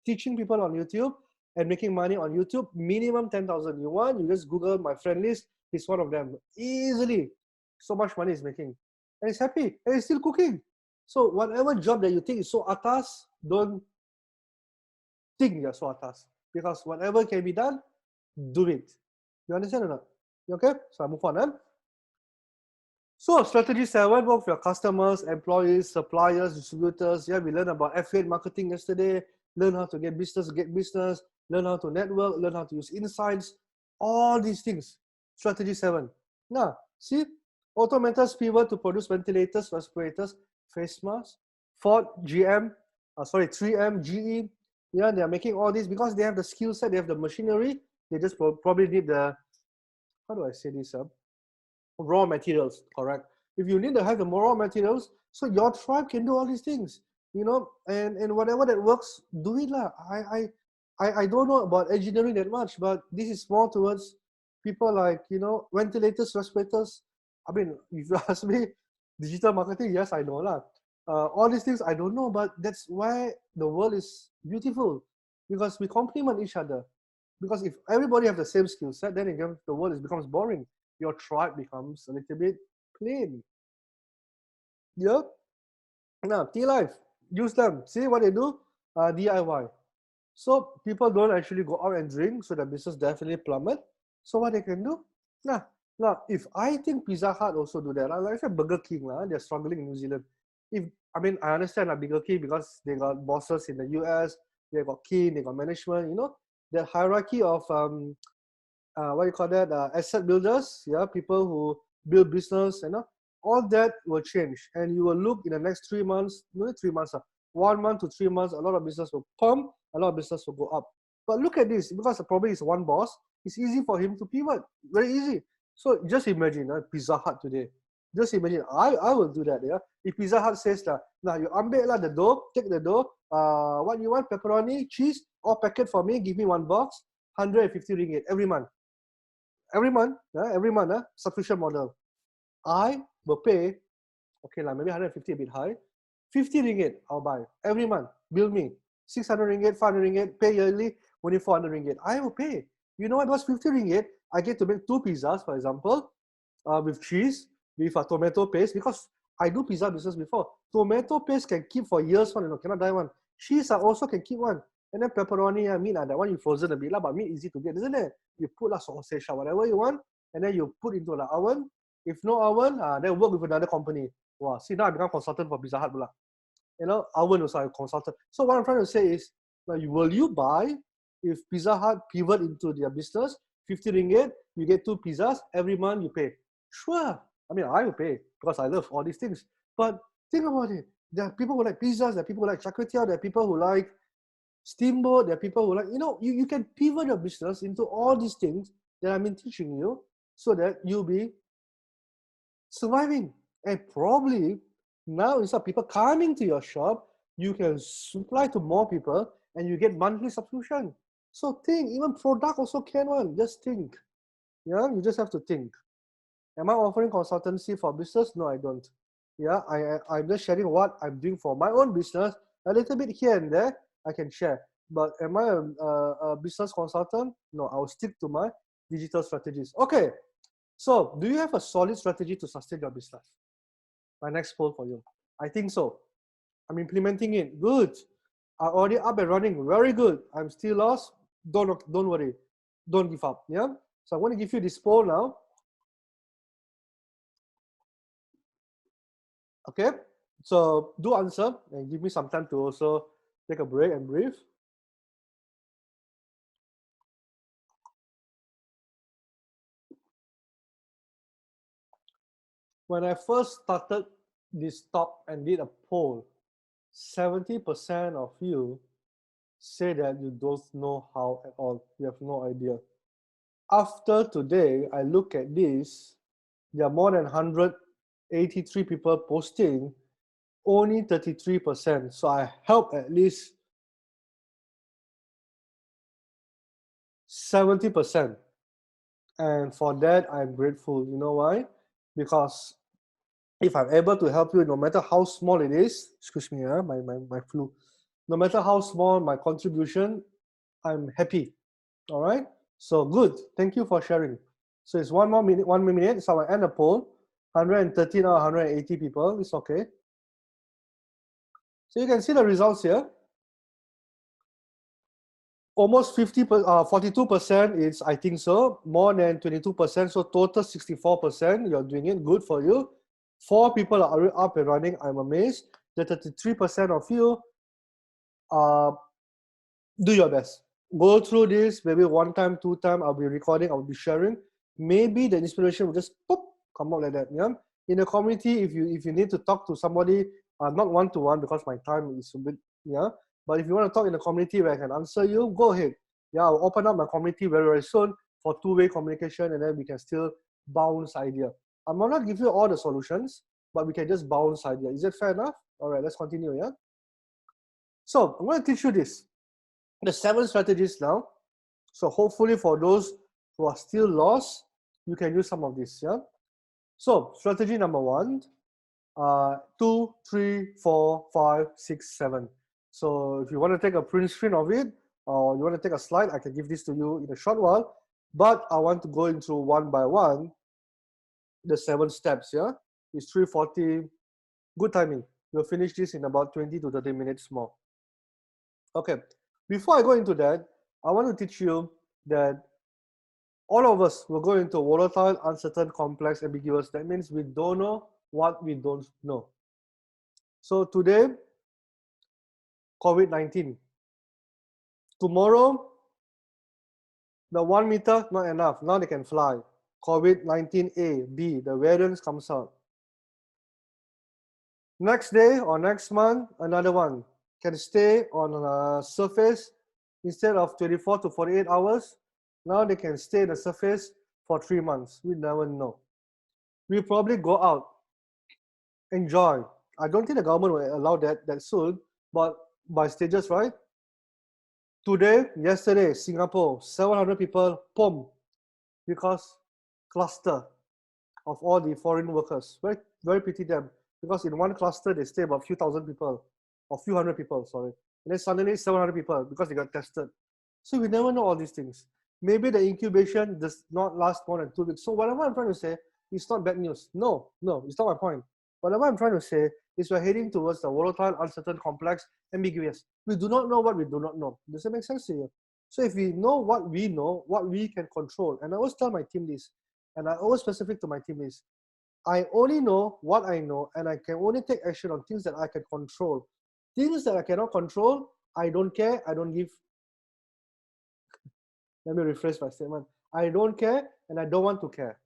Teaching people on YouTube and making money on YouTube, minimum 10,000. You want, you just Google my friend list. He's one of them. Easily, so much money he's making, and he's happy, and he's still cooking. So whatever job that you think is so atas, don't think you're so atas, because whatever can be done, do it. You understand or not? Okay, so I move on. So strategy 7, work with your customers, employees, suppliers, distributors. Yeah, we learned about affiliate marketing yesterday. Learn how to get business, learn how to network, learn how to use insights, all these things. Strategy 7. Now, see, automators pivot to produce ventilators, respirators, face masks. Ford, 3M, GE. Yeah, they are making all this because they have the skill set, they have the machinery. They just probably need the, how do I say this? Raw materials, correct? If you need to have the raw materials, so your tribe can do all these things, and whatever that works, do it lah. I don't know about engineering that much, but this is more towards people like ventilators, respirators. I mean, if you ask me, digital marketing, yes, I know lah. All these things I don't know, but that's why the world is beautiful, because we complement each other. Because if everybody have the same skill set, then again the world becomes boring. Your tribe becomes a little bit plain. Yep. Now, T-Life, use them. See what they do? DIY. So people don't actually go out and drink, so the business definitely plummet. So what they can do? Now, if I think Pizza Hut also do that, like I said, Burger King, they're struggling in New Zealand. I understand Burger King because they got bosses in the US, they got king, they got management, the hierarchy of what you call that, asset builders, yeah, people who build business, all that will change, and you will look in the next 3 months, no 3 months, 1 month to 3 months, a lot of business will pump, a lot of business will go up. But look at this, because probably is one boss, it's easy for him to pivot, very easy. So just imagine Pizza Hut today. Just imagine, I will do that. Yeah, if Pizza Hut says that, now you ambil lah the dough, take the dough, what you want, pepperoni, cheese, or packet for me, give me one box, 150 ringgit every month. Every month, subscription model. I will pay, okay, maybe 150 a bit high, 50 ringgit I'll buy every month. Bill me 600 ringgit, 500 ringgit, pay yearly, only 400 ringgit. I will pay. You know what? Because 50 ringgit, I get to make 2 pizzas, for example, with cheese, with a tomato paste, because I do pizza business before. Tomato paste can keep for years one, cannot die one. Cheese also can keep one. And then pepperoni, meat, that one you frozen a bit, but meat easy to get, isn't it? You put a sausage or whatever you want, and then you put into the oven. If no oven, then work with another company. Wow, see, now I become consultant for Pizza Hut. Oven also I consultant. So what I'm trying to say is, will you buy, if Pizza Hut pivot into their business, 50 ringgit, you get 2 pizzas, every month you pay. Sure. I will pay because I love all these things. But think about it. There are people who like pizzas, there are people who like char kway teow, there are people who like Steamboat, there are people who like, you can pivot your business into all these things that I've been teaching you so that you'll be surviving. And probably now instead of people coming to your shop, you can supply to more people and you get monthly subscription. So think, even product also can one. Just think. Yeah, you just have to think. Am I offering consultancy for business? No, I don't. Yeah, I'm just sharing what I'm doing for my own business. A little bit here and there, I can share. But am I a business consultant? No, I'll stick to my digital strategies. Okay, so do you have a solid strategy to sustain your business? My next poll for you. I think so. I'm implementing it. Good. I'm already up and running. Very good. I'm still lost. Don't worry. Don't give up. Yeah. So I'm going to give you this poll now. Okay. So do answer and give me some time to also take a break and breathe. When I first started this talk and did a poll, 70% of you say that you don't know how at all. You have no idea. After today, I look at this, there are more than 183 people posting, only 33%. So I help at least 70%. And for that, I'm grateful. You know why? Because if I'm able to help you, no matter how small it is, excuse me, my flu, no matter how small my contribution, I'm happy. All right. So good. Thank you for sharing. So it's 1 minute. So I end the poll. 113 or 180 people. It's okay. So you can see the results here. Almost 42% is I think so. More than 22%. So total 64%. You're doing it. Good for you. 4 people are up and running. I'm amazed. The 33% of you do your best. Go through this, maybe 1 time, 2 time, I'll be recording, I'll be sharing. Maybe the inspiration will just pop, come out like that. Yeah. In the community, if you need to talk to somebody, not one-to-one because my time is a bit, yeah. But if you want to talk in the community where I can answer you, go ahead. Yeah, I'll open up my community very, very soon for two-way communication, and then we can still bounce idea. I'm not gonna give you all the solutions, but we can just bounce idea. Is that fair enough? All right, let's continue. Yeah. So I'm going to teach you this. The 7 strategies now. So hopefully for those who are still lost, you can use some of this. Yeah. So strategy number 1, 2, 3, 4, 5, 6, 7. So if you want to take a print screen of it, or you want to take a slide, I can give this to you in a short while. But I want to go into one by one the 7 steps. Yeah. It's 3:40. Good timing. We'll finish this in about 20 to 30 minutes more. Okay. Before I go into that, I want to teach you that all of us will go into volatile, uncertain, complex, ambiguous. That means we don't know what we don't know. So today, COVID-19. Tomorrow, the 1 meter, not enough. Now they can fly. COVID-19A, B, the variants comes out. Next day or next month, another one can stay on a surface instead of 24 to 48 hours. Now they can stay in the surface for 3 months. We never know. We probably go out, enjoy. I don't think the government will allow that soon, but by stages, right? Today, yesterday, Singapore, 700 people, boom, because cluster of all the foreign workers. Very, very pity them, because in one cluster, they stay about a few thousand people, or few hundred people, sorry. And then suddenly 700 people because they got tested. So we never know all these things. Maybe the incubation does not last more than 2 weeks. So whatever I'm trying to say, it's not bad news. No, it's not my point. Whatever I'm trying to say is we're heading towards the volatile, uncertain, complex, ambiguous. We do not know what we do not know. Does that make sense to you? So if we know, what we can control, and I always tell my team this, and I always specific to my team is, I only know what I know, and I can only take action on things that I can control. Things that I cannot control, I don't care, I don't give. Let me rephrase my statement. I don't care, and I don't want to care.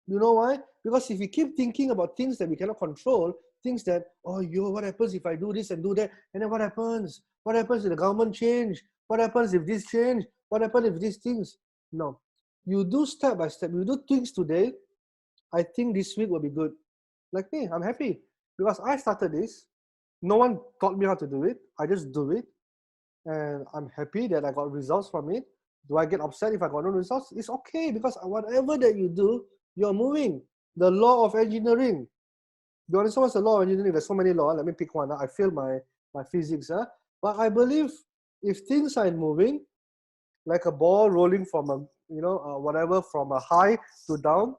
You know why? Because if we keep thinking about things that we cannot control, Things that, oh, what happens if I do this and do that? And then what happens? What happens if the government change? What happens if this change? What happens if these things? No. You do step by step. You do things today. I think this week will be good. Like me, I'm happy because I started this. No one taught me how to do it. I just do it. And I'm happy that I got results from it. Do I get upset if I got no results? It's okay because whatever that you do, you're moving. The law of engineering. You understand what's the law of engineering? There's so many laws. Let me pick one. I failed my physics. But I believe if things are moving, like a ball rolling from a whatever from a high to down,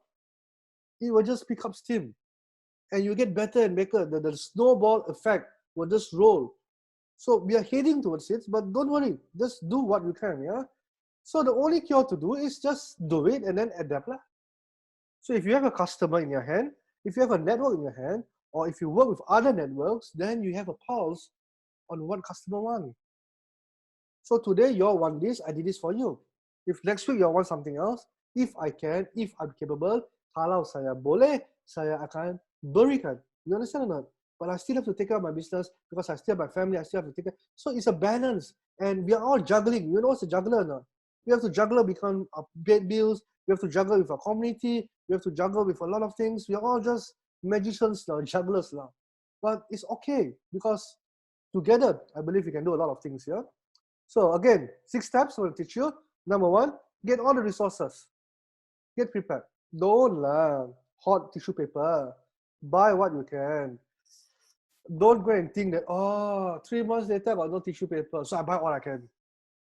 it will just pick up steam, and you get better and better. The snowball effect will just roll. So we are heading towards it, but don't worry, just do what you can. Yeah. So the only cure to do is just do it and then adapt. So if you have a customer in your hand, if you have a network in your hand, or if you work with other networks, then you have a pulse on what customer want. So today you all want this, I did this for you. If next week you all want something else, if I can, if I'm capable, kalau saya boleh, saya akan berikan. You understand or not? But I still have to take care of my business because I still have my family, I still have to take care. So it's a balance. And we are all juggling. You know what's a juggler or not? We have to juggle become pay bills, we have to juggle with our community, we have to juggle with a lot of things. We are all just magicians now, jugglers now. But it's okay because together, I believe we can do a lot of things here. So again, 6 steps I will teach you. Number 1, get all the resources. Get prepared. Don't hot tissue paper. Buy what you can. Don't go and think that, oh, 3 months later I got no tissue paper, so I buy all I can.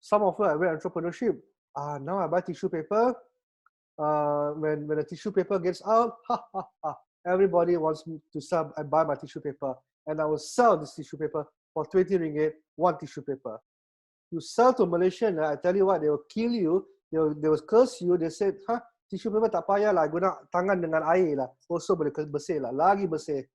Some of I went entrepreneurship. Now I buy tissue paper. When the tissue paper gets out, everybody wants me to sell and buy my tissue paper. And I will sell this tissue paper for 20 ringgit, 1 tissue paper. You sell to Malaysian, I tell you what, they will kill you, they will curse you. They said, tissue paper tak payah lah, guna tangan dengan air lah, also boleh bersih lah, lagi bersih.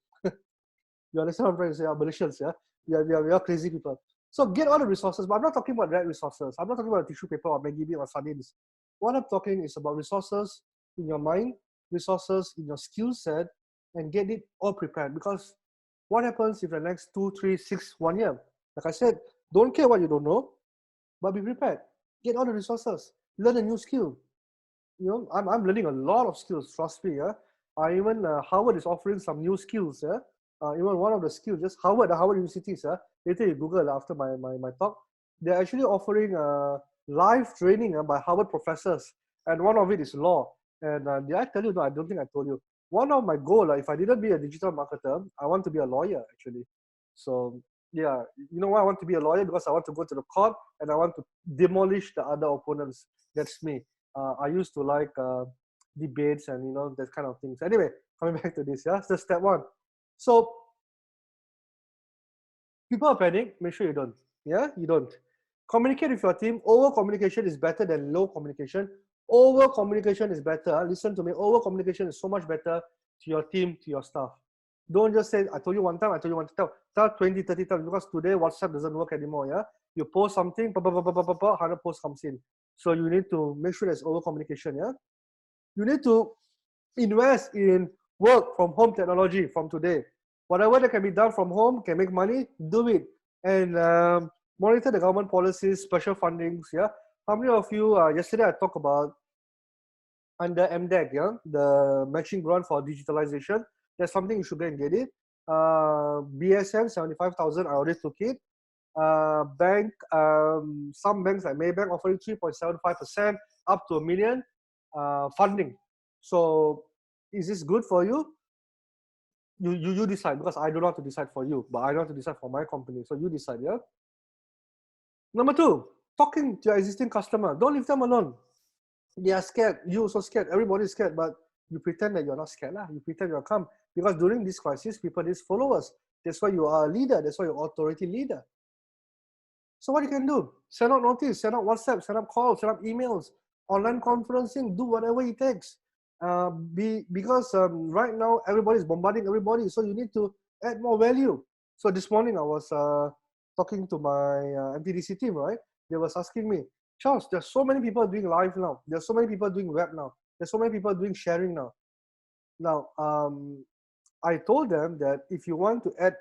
You understand what I'm trying to say? Malaysians, yeah? We are crazy people. So get all the resources, but I'm not talking about red resources. I'm not talking about tissue paper or Maggie bean or sardines. What I'm talking is about resources in your mind, resources in your skill set, and get it all prepared. Because what happens if the next 2, 3, 6, 1 year? Like I said, don't care what you don't know, but be prepared. Get all the resources. Learn a new skill. You know, I'm learning a lot of skills. Trust me. Yeah, even Harvard is offering some new skills. Yeah, even one of the skills, just the Harvard universities. Yeah, later you Google after my talk. They're actually offering live training by Harvard professors, and one of it is law. And did I tell you? No, I don't think I told you. One of my goals, if I didn't be a digital marketer, I want to be a lawyer actually. So yeah, you know why I want to be a lawyer? Because I want to go to the court and I want to demolish the other opponents. That's me. I used to like debates and that kind of things. Anyway, coming back to this, yeah. So step 1. So people are panic. Make sure you don't. Yeah, you don't. Communicate with your team. Over communication is better than low communication. Over communication is better. Listen to me. Over communication is so much better to your team, to your staff. Don't just say, I told you one time, I told you one time. Tell 20, 30 times, because today WhatsApp doesn't work anymore. Yeah, you post something, 100 posts comes in. So you need to make sure there's over communication. Yeah, you need to invest in work from home technology from today. Whatever that can be done from home, can make money, do it. And monitor the government policies, special fundings. Yeah, how many of you, yesterday I talked about under MDEC, yeah, the matching grant for digitalization. That's something you should go and get it. BSM 75,000, I already took it. Bank, some banks like Maybank offering 3.75% up to $1 million funding. So is this good for you? You decide, because I don't know how to decide for you, but I know how to decide for my company. So you decide, yeah. Number 2, talking to your existing customer. Don't leave them alone. They are scared. You also scared. Everybody's scared, but you pretend that you're not scared. You pretend you're calm. Because during this crisis, people need followers. That's why you are a leader. That's why you're an authority leader. So what you can do? Send out notice, send out WhatsApp, send out calls, send out emails, online conferencing, do whatever it takes. Because right now, everybody's bombarding everybody. So you need to add more value. So this morning, I was talking to my MTDC team, right? They was asking me, Charles, there's so many people doing live now. There's so many people doing web now. There's so many people doing sharing now. Now, I told them that if you want to add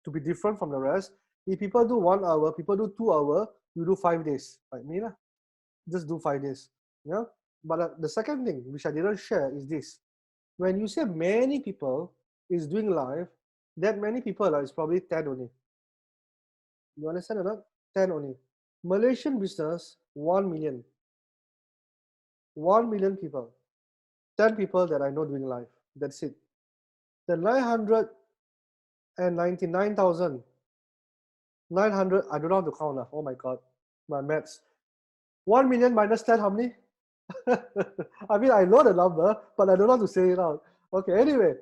to be different from the rest, if people do 1 hour, people do 2 hours, you do 5 days. Like me, lah. Just do 5 days. Yeah. But the second thing which I didn't share is this: when you say many people is doing live, that many people is probably 10 only. You understand or not? 10 only. Malaysian business, 1 million. 1 million people. 10 people that I know doing live. That's it. The 999,900, I don't know how to count now. Oh my God, my maths. 1 million minus 10, how many? I mean, I know the number, but I don't know how to say it out. Okay, anyway,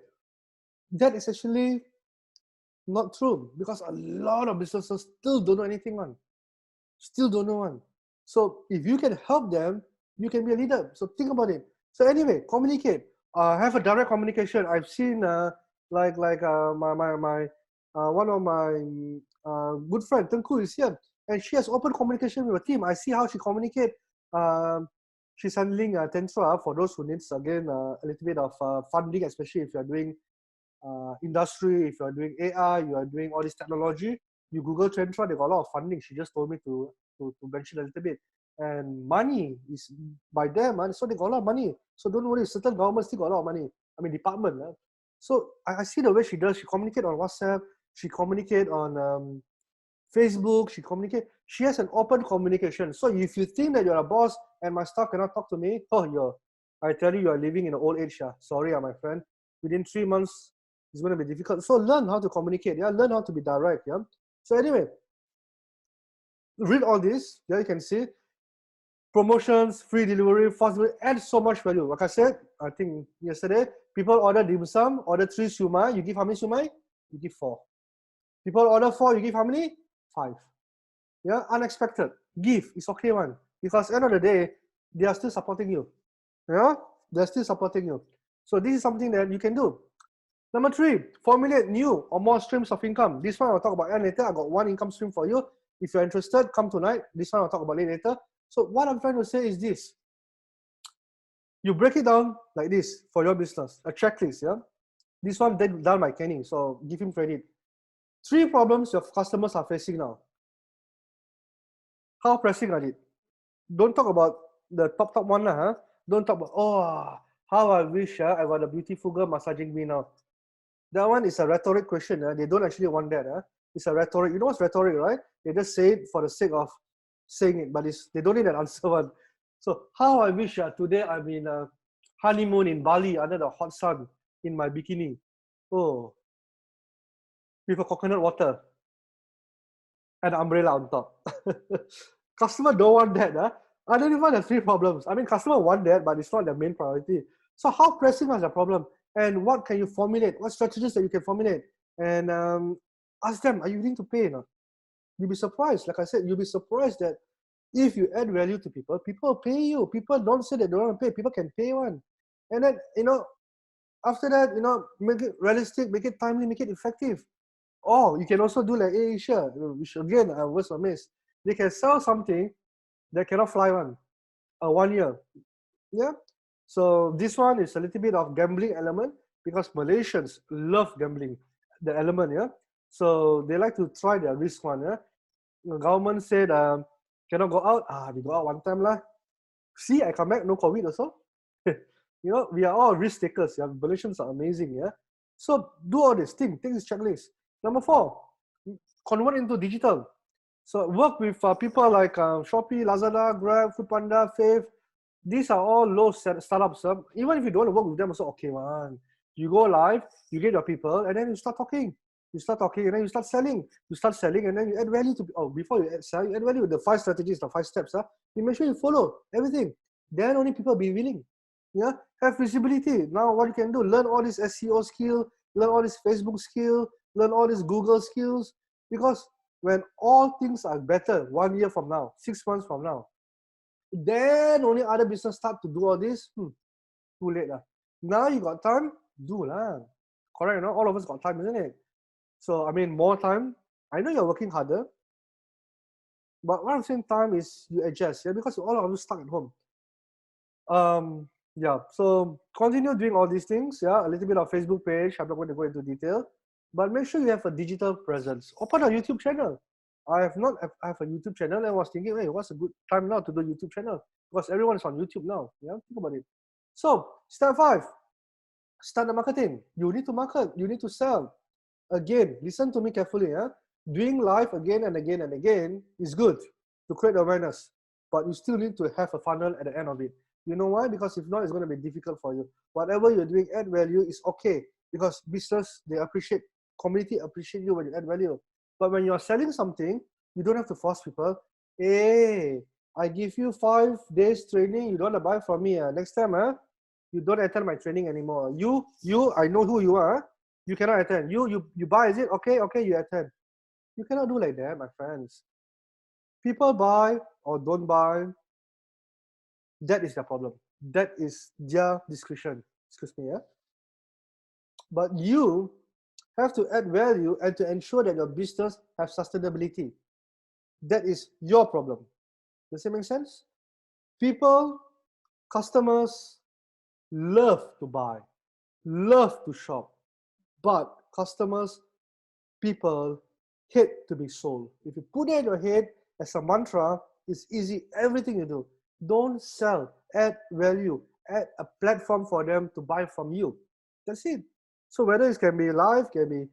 that is actually not true because a lot of businesses still don't know anything one. Still don't know one. So if you can help them, you can be a leader. So think about it. So anyway, communicate. Have a direct communication. I've seen my one of my good friend Tengku is here, and she has open communication with her team. I see how she communicate. She's handling Tentra for those who needs again a little bit of funding, especially if you are doing industry, if you are doing AI, you are doing all this technology. You Google Tentra, they got a lot of funding. She just told me to mention a little bit. And money is by them, so they got a lot of money. So don't worry, certain governments still got a lot of money. I mean, department. So I see the way she does. She communicate on WhatsApp. She communicate on Facebook. She has an open communication. So if you think that you're a boss and my staff cannot talk to me, I tell you, you are living in an old age. Sorry, my friend. Within 3 months, it's going to be difficult. So learn how to communicate. Learn how to be direct. So anyway, read all this. You can see promotions, free delivery, fast delivery, add so much value. Like I said, I think yesterday, people order dim sum, order 3 siumai. You give how many siumai? You give 4. People order 4, you give how many? 5. Yeah, unexpected. Give. It's okay one. Because end of the day, they are still supporting you. Yeah, they're still supporting you. So this is something that you can do. Number 3, formulate new or more streams of income. This one I'll talk about later. I got 1 income stream for you. If you're interested, come tonight. This one I'll talk about later. So what I'm trying to say is this. You break it down like this for your business, a checklist. Yeah, this one done by Kenny, so give him credit. 3 problems your customers are facing now. How pressing are it? Don't talk about the top one lah. Don't talk about how I wish I got a beautiful girl massaging me now. That one is a rhetoric question. They don't actually want that. It's a rhetoric. You know what's rhetoric, right? They just say it for the sake of saying it, but they don't need an answer one. So how I wish today I'm in a honeymoon in Bali under the hot sun in my bikini. Oh, with a coconut water and an umbrella on top. Customer don't want that. Identify the 3 problems. I mean, customer want that, but it's not their main priority. So how pressing was the problem? And what can you formulate? What strategies that you can formulate? And ask them, are you willing to pay? You'll be surprised. Like I said, you'll be surprised that if you add value to people, people will pay you. People don't say they don't want to pay. People can pay one. And then, after that, make it realistic, make it timely, make it effective. Or you can also do like Asia, which again, I was amazed. They can sell something that cannot fly one. 1 year. Yeah. So this one is a little bit of gambling element because Malaysians love gambling, the element. Yeah. So they like to try their risk one. Yeah. The government said cannot go out. We go out one time lah. See, I come back, no COVID also. We are all risk takers. Yeah. Malaysians are amazing. Yeah. So do all this thing. Take this checklist. Number 4, convert into digital. So work with people like Shopee, Lazada, Grab, Foodpanda, Fave. These are all low startups. Even if you don't want to work with them, also okay, man. You go live, you get your people, and then you start talking. You start talking, and then you start selling. You start selling, and then you add value to. Before you sell, you add value with the 5 strategies, the 5 steps. You make sure you follow everything. Then only people be willing. Yeah, have visibility. Now what you can do? Learn all this SEO skill, learn all this Facebook skill, learn all these Google skills. Because when all things are better 1 year from now, 6 months from now, then only other business start to do all this. Too late lah. Now you got time, do lah. Correct, all of us got time, isn't it? So I mean, more time. I know you're working harder, but at the same time is you adjust, because all of you stuck at home. Yeah, so continue doing all these things. Yeah, a little bit of Facebook page. I'm not going to go into detail, but make sure you have a digital presence. Open a YouTube channel. I have not. I have a YouTube channel, and I was thinking, hey, what's a good time now to do YouTube channel? Because everyone's on YouTube now. Yeah, think about it. So step 5, start the marketing. You need to market. You need to sell. Again, listen to me carefully. Yeah, doing live again and again and again is good to create awareness, but you still need to have a funnel at the end of it. You know why? Because if not, it's going to be difficult for you. Whatever you're doing, add value is okay, because business, they appreciate, community appreciate you when you add value. But when you're selling something, you don't have to force people. Hey, I give you 5 days training. You don't want to buy from me. Next time, you don't attend my training anymore. You, I know who you are. You cannot attend. You buy, is it? Okay, you attend. You cannot do like that, my friends. People buy or don't buy, that is their problem. That is their discretion. Excuse me, yeah. But you have to add value and to ensure that your business has sustainability. That is your problem. Does it make sense? People, customers love to buy, love to shop, but customers, people hate to be sold. If you put it in your head as a mantra, it's easy. Everything you do, don't sell, add value, add a platform for them to buy from you. That's it. So whether it can be live, can be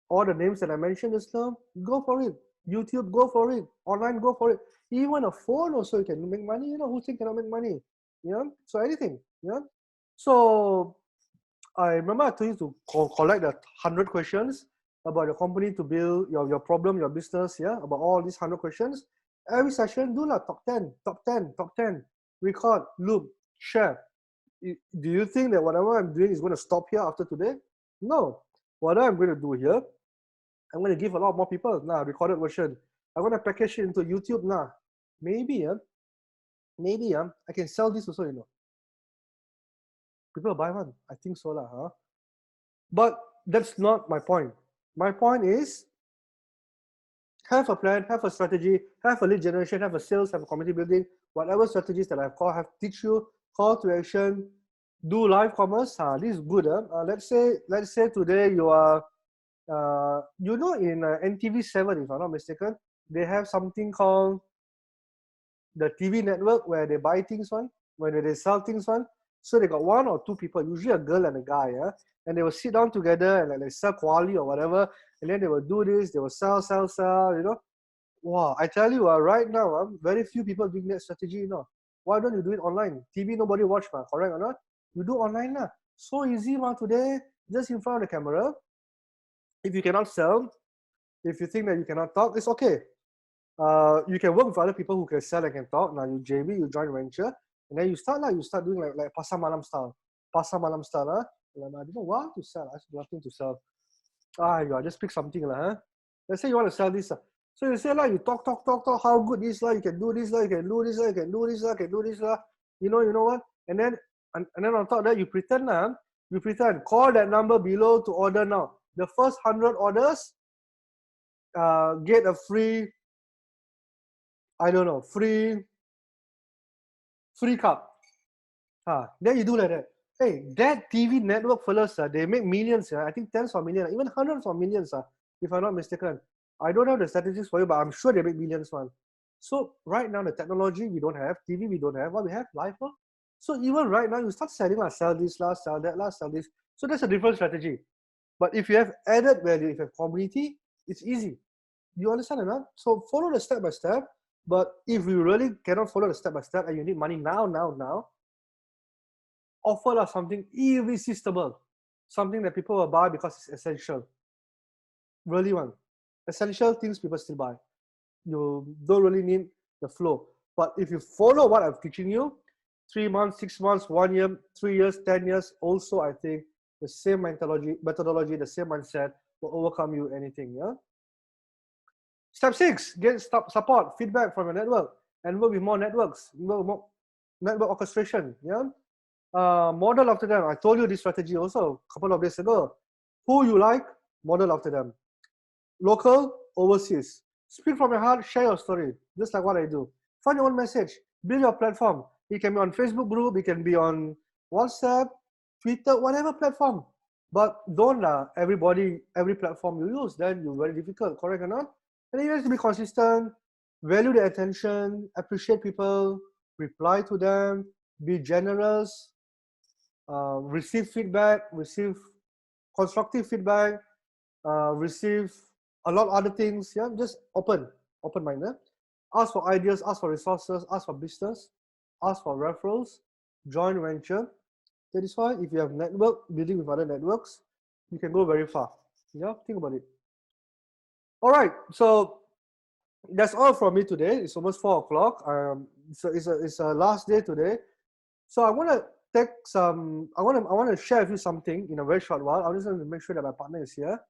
all the names that I mentioned just now, go for it. YouTube, go for it. Online, go for it. Even a phone also, you can make money. You know, who think cannot make money? Yeah. So anything. Yeah. So I remember I told you to collect the 100 questions about your company to build your problem, your business, yeah, about all these 100 questions. Every session, do like top 10, top 10, top 10. Record, loop, share. Do you think that whatever I'm doing is going to stop here after today? No. What I'm going to do here, I'm going to give a lot more people now recorded version. I'm going to package it into YouTube now. Maybe, I can sell this also, you know. People buy one. I think so, lah, huh? But that's not my point. My point is, have a plan, have a strategy, have a lead generation, have a sales, have a community building, whatever strategies that I've called, have teach you, call to action, do live commerce. This is good. Let's say today you are, you know, in NTV7, if I'm not mistaken, they have something called the TV network where they buy things one, when they sell things one. So they got 1 or 2 people, usually a girl and a guy, yeah, and they will sit down together and like sell quality or whatever, and then they will do this, they will sell, you know. Wow, I tell you, right now, very few people doing that strategy, you know. Why don't you do it online? TV nobody watch, correct or not? You do online now. So easy, today, just in front of the camera. If you cannot sell, if you think that you cannot talk, it's okay. You can work with other people who can sell and can talk. Now you JV, you join venture, and then you start doing like pasar malam style. Pasar malam style, I don't know what to sell. I have nothing to sell. You just pick something, huh? Let's say you want to sell this. So you say you talk, how good this, you can do this, you can do this, you can do this, you can do this, you know what? And then on top of that, you pretend, call that number below to order now. The first 100 orders, get a free, I don't know, free cup. Then you do like that. Hey, that TV network fellas, they make millions. I think tens of millions, even hundreds of millions, if I'm not mistaken. I don't have the statistics for you, but I'm sure they make millions one. So right now, the technology we don't have, TV we don't have, what we have? Live. So even right now, you start selling, sell this, sell that, sell this. So that's a different strategy. But if you have added value, if you have community, it's easy. You understand enough? So follow the step by step. But if you really cannot follow the step by step and you need money now, offer us something irresistible, something that people will buy because it's essential. Really one. Essential things people still buy. You don't really need the flow. But if you follow what I'm teaching you, 3 months, 6 months, 1 year, 3 years, 10 years, also I think the same methodology, the same mindset will overcome you anything. Yeah. Step 6, get support, feedback from your network, and work with more networks, more network orchestration. Yeah. Model after them. I told you this strategy also a couple of days ago. Who you like, model after them. Local, overseas. Speak from your heart, share your story, just like what I do. Find your own message, build your platform, It can be on Facebook group, it can be on WhatsApp, Twitter, whatever platform. But don't every platform you use, then you're very difficult, correct or not? And you have to be consistent, value the attention, appreciate people, reply to them, be generous, receive feedback, receive constructive feedback, receive a lot of other things. Yeah, just open-minded. Ask for ideas, ask for resources, ask for business, ask for referrals, joint venture. That is why if you have network, building with other networks, you can go very far. Yeah, think about it. All right, so that's all from me today. It's almost 4 o'clock. So it's a last day today. So I want to take some. I want to share with you something in a very short while. I just want to make sure that my partner is here.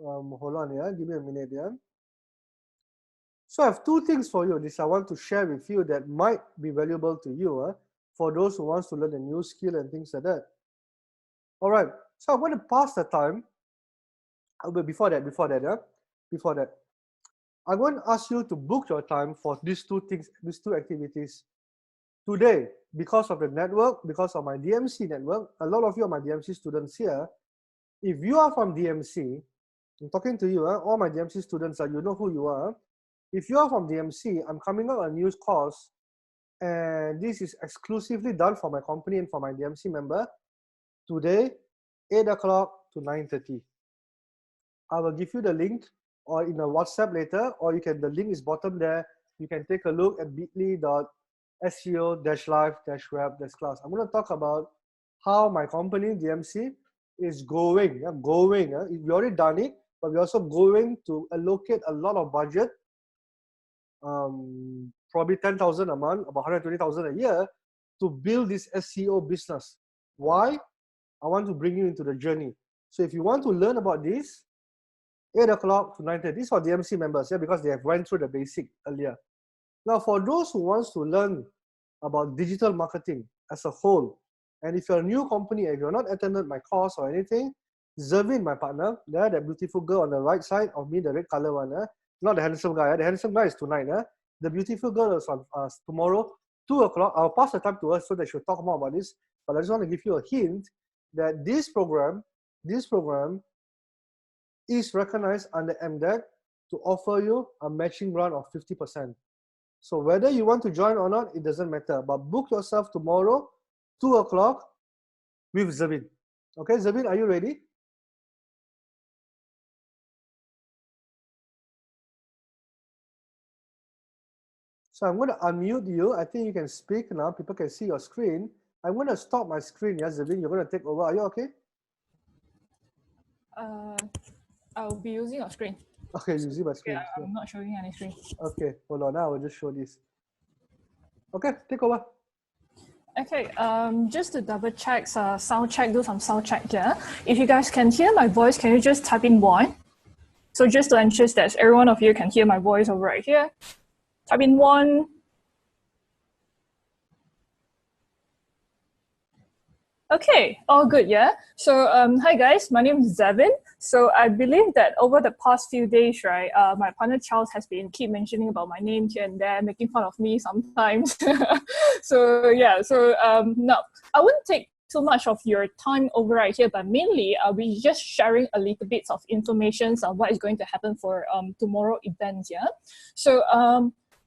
Hold on, yeah. Give me a minute, yeah. So I have two things for you. This I want to share with you that might be valuable to you, for those who wants to learn a new skill and things like that. All right. So I'm going to pass the time. But before that, I'm going to ask you to book your time for these two things, these two activities. Today, because of the network, because of my DMC network, a lot of you are my DMC students here. If you are from DMC, I'm talking to you, all my DMC students, you know who you are. If you are from DMC, I'm coming out a news course, and this is exclusively done for my company and for my DMC member. Today, 8 o'clock to 9:30. I will give you the link or in a WhatsApp later, or the link is bottom there. You can take a look at bit.seo-live-web-class. I'm going to talk about how my company, DMC, is going. We already done it, but we're also going to allocate a lot of budget, probably 10,000 a month, about 120,000 a year, to build this SEO business. Why? I want to bring you into the journey. So if you want to learn about this, 8 o'clock to 9:30. This is for DMC members, yeah, because they have went through the basic earlier. Now, for those who wants to learn about digital marketing as a whole, and if you're a new company, if you're not attended my course or anything, Zervin, my partner, there, that beautiful girl on the right side of me, the red color one, not the handsome guy. The handsome guy is tonight. The beautiful girl is on tomorrow, 2 o'clock. I'll pass the time to her so that she'll talk more about this. But I just want to give you a hint that this program is recognized under MDEC to offer you a matching grant of 50%. So whether you want to join or not, it doesn't matter. But book yourself tomorrow, 2 o'clock with Zervin. Okay, Zervin, are you ready? So I'm going to unmute you. I think you can speak now. People can see your screen. I'm going to stop my screen. Yes, Zervin, you're going to take over. Are you okay? I'll be using your screen. Okay, using my screen. Yeah, I'm not showing any screen. Okay, hold on. Now I will just show this. Okay, take over. Okay, just to double check, sound check, do some sound check here. If you guys can hear my voice, can you just type in 1? So just to ensure that every one of you can hear my voice over right here, type in 1. Okay, all good, yeah? So hi guys, my name is Zevin. So I believe that over the past few days, right, my partner Charles has been keep mentioning about my name here and there, making fun of me sometimes. So yeah, so no, I wouldn't take too much of your time over right here, but mainly we just sharing a little bit of information on what is going to happen for tomorrow event, yeah? So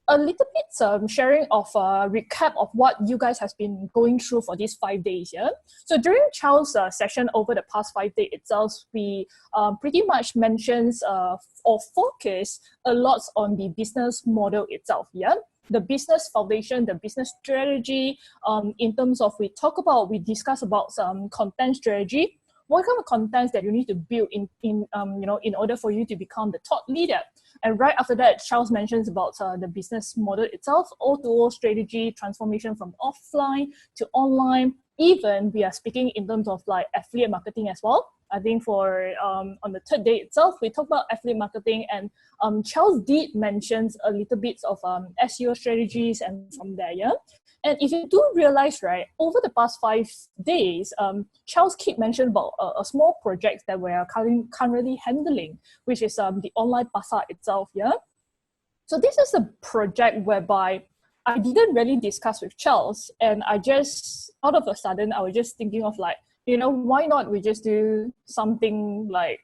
a little bit sharing of a recap of what you guys has been going through for these 5 days. Yeah. So during Charles' session over the past 5 days itself, we pretty much mentions or focus a lot on the business model itself. Yeah. The business foundation, the business strategy. In terms of we discuss about some content strategy. What kind of contents that you need to build in order for you to become the thought leader. And right after that, Charles mentions about the business model itself, O2O strategy, transformation from offline to online. Even we are speaking in terms of like affiliate marketing as well. I think for on the third day itself, we talked about affiliate marketing, and Charles did mention a little bit of SEO strategies, and from there, yeah. And if you do realize, right, over the past 5 days, Charles keep mentioned about a small project that we are currently handling, which is the online pasar itself, yeah? So this is a project whereby I didn't really discuss with Charles, and I just, out of a sudden, I was just thinking of like, why not we just do something like,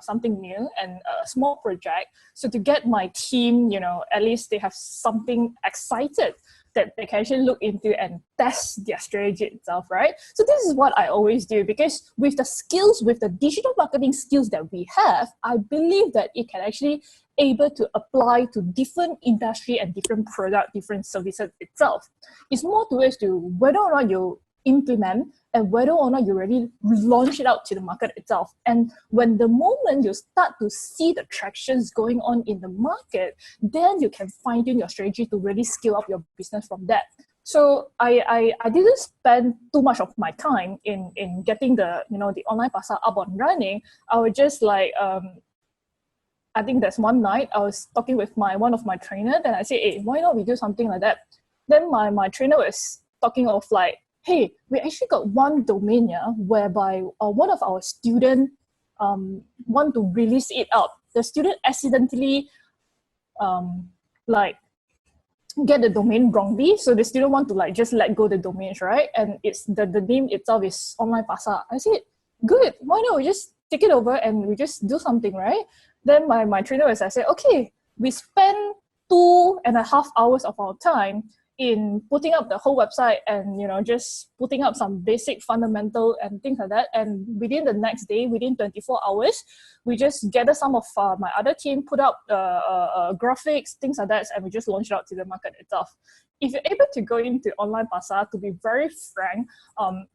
something new and a small project. So to get my team, at least they have something excited that they can actually look into and test their strategy itself, right? So this is what I always do, because with the skills, with the digital marketing skills that we have, I believe that it can actually able to apply to different industry and different product, different services itself. It's more towards to whether or not you implement and whether or not you really launch it out to the market itself. And when the moment you start to see the tractions going on in the market, then you can fine tune your strategy to really scale up your business from that. So I didn't spend too much of my time in getting the the online pasar up and running. I was just like I think there's one night I was talking with one of my trainer, then I said, hey, why not we do something like that? Then my trainer was talking of like, hey, we actually got one domain whereby one of our students want to release it out. The student accidentally like get the domain wrongly, so the student want to like just let go the domains, right? And it's the name itself is Online Pasar. I said, good, why not we just take it over and we just do something, right? Then my trainer was, I said, okay, we spend 2.5 hours of our time in putting up the whole website and just putting up some basic fundamental and things like that, and within the next day, within 24 hours, we just gather some of my other team, put up graphics, things like that, and we just launched it out to the market itself. If you're able to go into Online Pasar, to be very frank,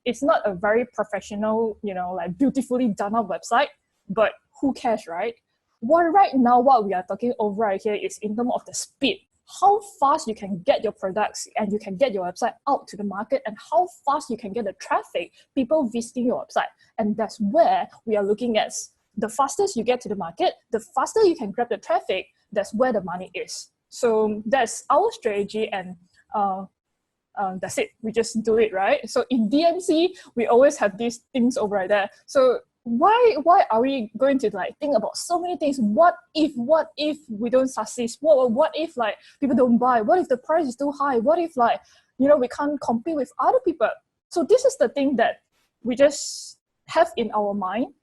it's not a very professional, like beautifully done up website, but who cares, right? Right now, what we are talking over right here is in terms of the speed. How fast you can get your products and you can get your website out to the market, and how fast you can get the traffic, people visiting your website. And that's where we are looking at. The fastest you get to the market, the faster you can grab the traffic, that's where the money is. So that's our strategy, and that's it. We just do it, right? So in DMC, we always have these things over right there. So why are we going to like think about so many things? What if we don't succeed? What if like people don't buy? What if the price is too high? What if like we can't compete with other people? So this is the thing that we just have in our mind.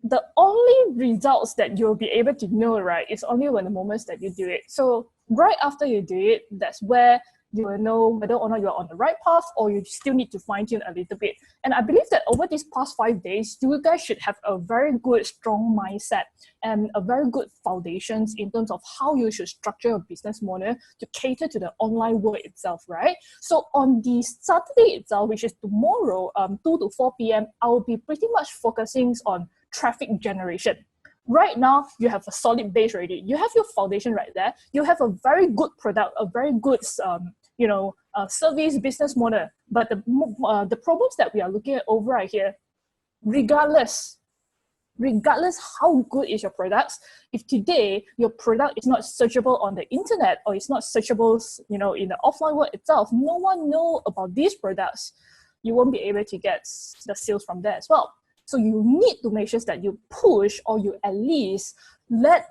The only results that you'll be able to know, right, is only when the moments that you do it. So right after you do it, that's where you will know whether or not you're on the right path, or you still need to fine tune a little bit. And I believe that over these past 5 days, you guys should have a very good, strong mindset and a very good foundations in terms of how you should structure your business model to cater to the online world itself, right? So on the Saturday itself, which is tomorrow, 2 to 4 p.m., I will be pretty much focusing on traffic generation. Right now, you have a solid base already. You have your foundation right there. You have a very good product, a very good, service business model. But the problems that we are looking at over right here, regardless how good is your products, if today your product is not searchable on the internet, or it's not searchable, in the offline world itself, no one know about these products, you won't be able to get the sales from there as well. So you need to make sure that you push, or you at least let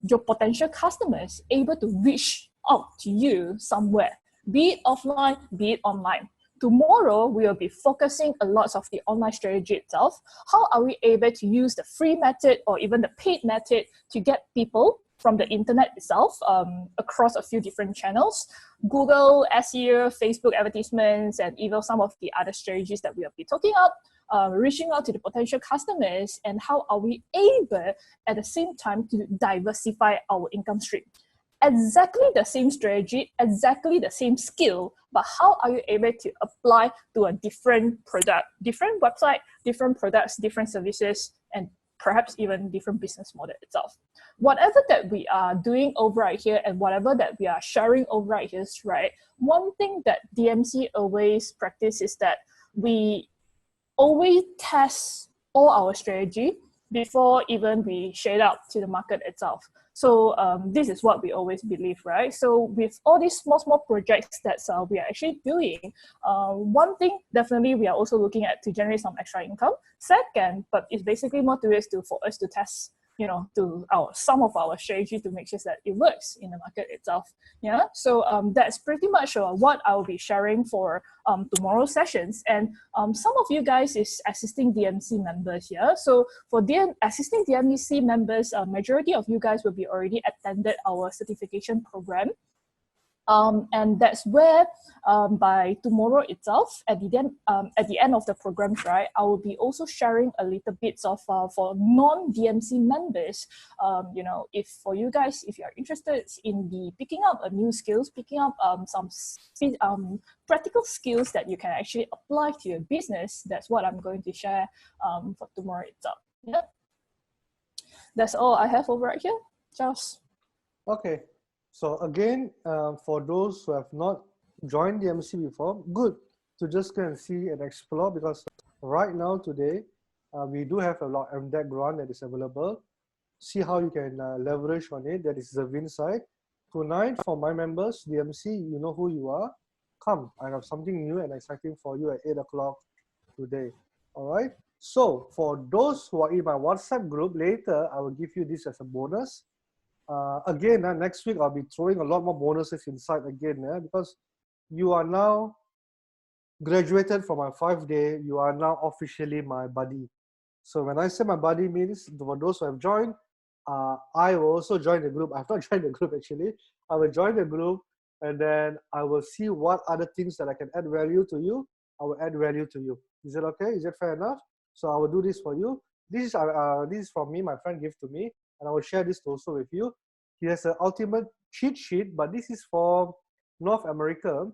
your potential customers able to reach out to you somewhere, be it offline, be it online. Tomorrow, we will be focusing a lot of the online strategy itself. How are we able to use the free method or even the paid method to get people from the internet itself across a few different channels, Google, SEO, Facebook advertisements, and even some of the other strategies that we will be talking about. Reaching out to the potential customers, and how are we able at the same time to diversify our income stream. Exactly the same strategy, exactly the same skill, but how are you able to apply to a different product, different website, different products, different services, and perhaps even different business model itself. Whatever that we are doing over right here, and whatever that we are sharing over right here, right, one thing that DMC always practice is that we always test all our strategy before even we share it out to the market itself. So this is what we always believe, right? So with all these small projects that we are actually doing, one thing definitely we are also looking at to generate some extra income. Second, but it's basically more towards for us to test to some of our strategy to make sure that it works in the market itself. Yeah, so that's pretty much what I'll be sharing for tomorrow's sessions. And some of you guys is assisting DMC members here. So for assisting DMC members, majority of you guys will be already attended our certification program. And that's where by tomorrow itself, at the end of the programs, right, I will be also sharing a little bits of for non-DMC members. If for you guys, if you are interested in picking up a new skills, picking up some practical skills that you can actually apply to your business, that's what I'm going to share for tomorrow itself. Yeah, that's all I have over right here, Charles. Okay. So again, for those who have not joined the MC before, good to just go and see and explore, because right now today, we do have a lot of MDEC grant that is available. See how you can leverage on it. That is the win side. Tonight, for my members, the MC, you know who you are. Come, I have something new and exciting for you at 8 o'clock today. All right. So for those who are in my WhatsApp group, later I will give you this as a bonus. Again, next week I'll be throwing a lot more bonuses inside again, because you are now graduated from my 5-day, you are now officially my buddy. So when I say my buddy means, for those who have joined, I will also join the group. I've not joined the group actually. I will join the group, and then I will see what other things that I can add value to you. I will add value to you. Is it okay? Is it fair enough? So I will do this for you. This is from me, my friend gave to me, and I will share this also with you. He has an ultimate cheat sheet, but this is for North America,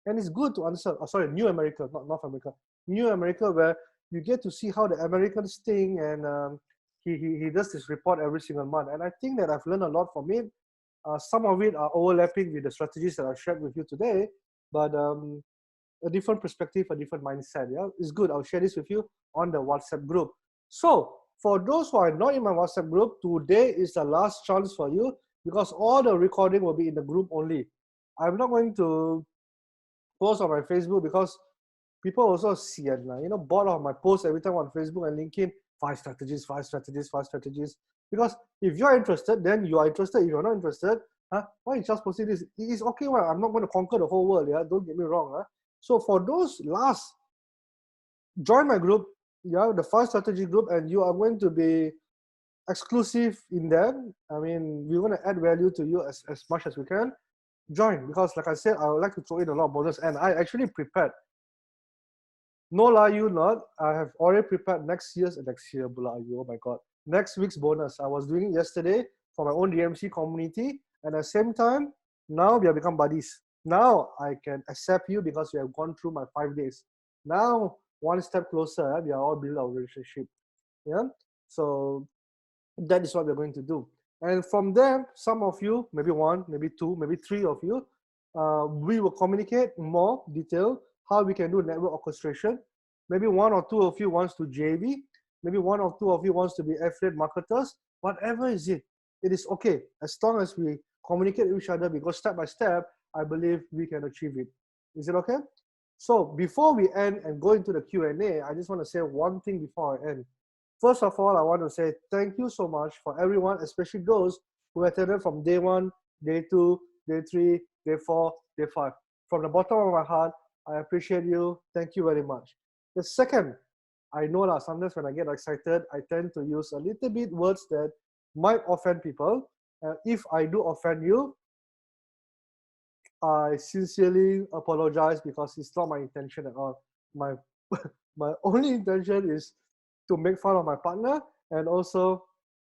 and it's good to answer. Oh, sorry, New America, not North America. New America, where you get to see how the Americans think, and he does this report every single month. And I think that I've learned a lot from it. Some of it are overlapping with the strategies that I shared with you today, but a different perspective, a different mindset. Yeah, it's good. I'll share this with you on the WhatsApp group. So for those who are not in my WhatsApp group, today is the last chance for you, because all the recording will be in the group only. I'm not going to post on my Facebook, because people also see it, bored of my posts every time on Facebook and LinkedIn. 5 strategies, 5 strategies, 5 strategies. Because if you're interested, then you are interested. If you're not interested, why you just posting this? It's okay. Well, I'm not going to conquer the whole world. Yeah, don't get me wrong. So for those last, join my group. Yeah, the 5 strategy group, and you are going to be exclusive in them. I mean, we want to add value to you as much as we can. Join, because like I said, I would like to throw in a lot of bonus, and I actually prepared. No lie you not, I have already prepared next year, oh my god, next week's bonus. I was doing it yesterday for my own DMC community, and at the same time, now we have become buddies. Now I can accept you because we have gone through my 5 days. Now, one step closer, we are all building our relationship. Yeah, so that is what we're going to do. And from there, some of you, maybe 1, maybe 2, maybe 3 of you, we will communicate more detail how we can do network orchestration. Maybe 1 or 2 of you wants to JV. Maybe 1 or 2 of you wants to be affiliate marketers. Whatever is it is okay. As long as we communicate with each other, we go step by step, I believe we can achieve it. Is it okay? So before we end and go into the Q&A, I just want to say one thing before I end. First of all, I want to say thank you so much for everyone, especially those who attended from day 1, day 2, day 3, day 4, day 5. From the bottom of my heart, I appreciate you. Thank you very much. The second, I know that sometimes when I get excited, I tend to use a little bit words that might offend people. If I do offend you, I sincerely apologize, because it's not my intention at all. My only intention is to make fun of my partner and also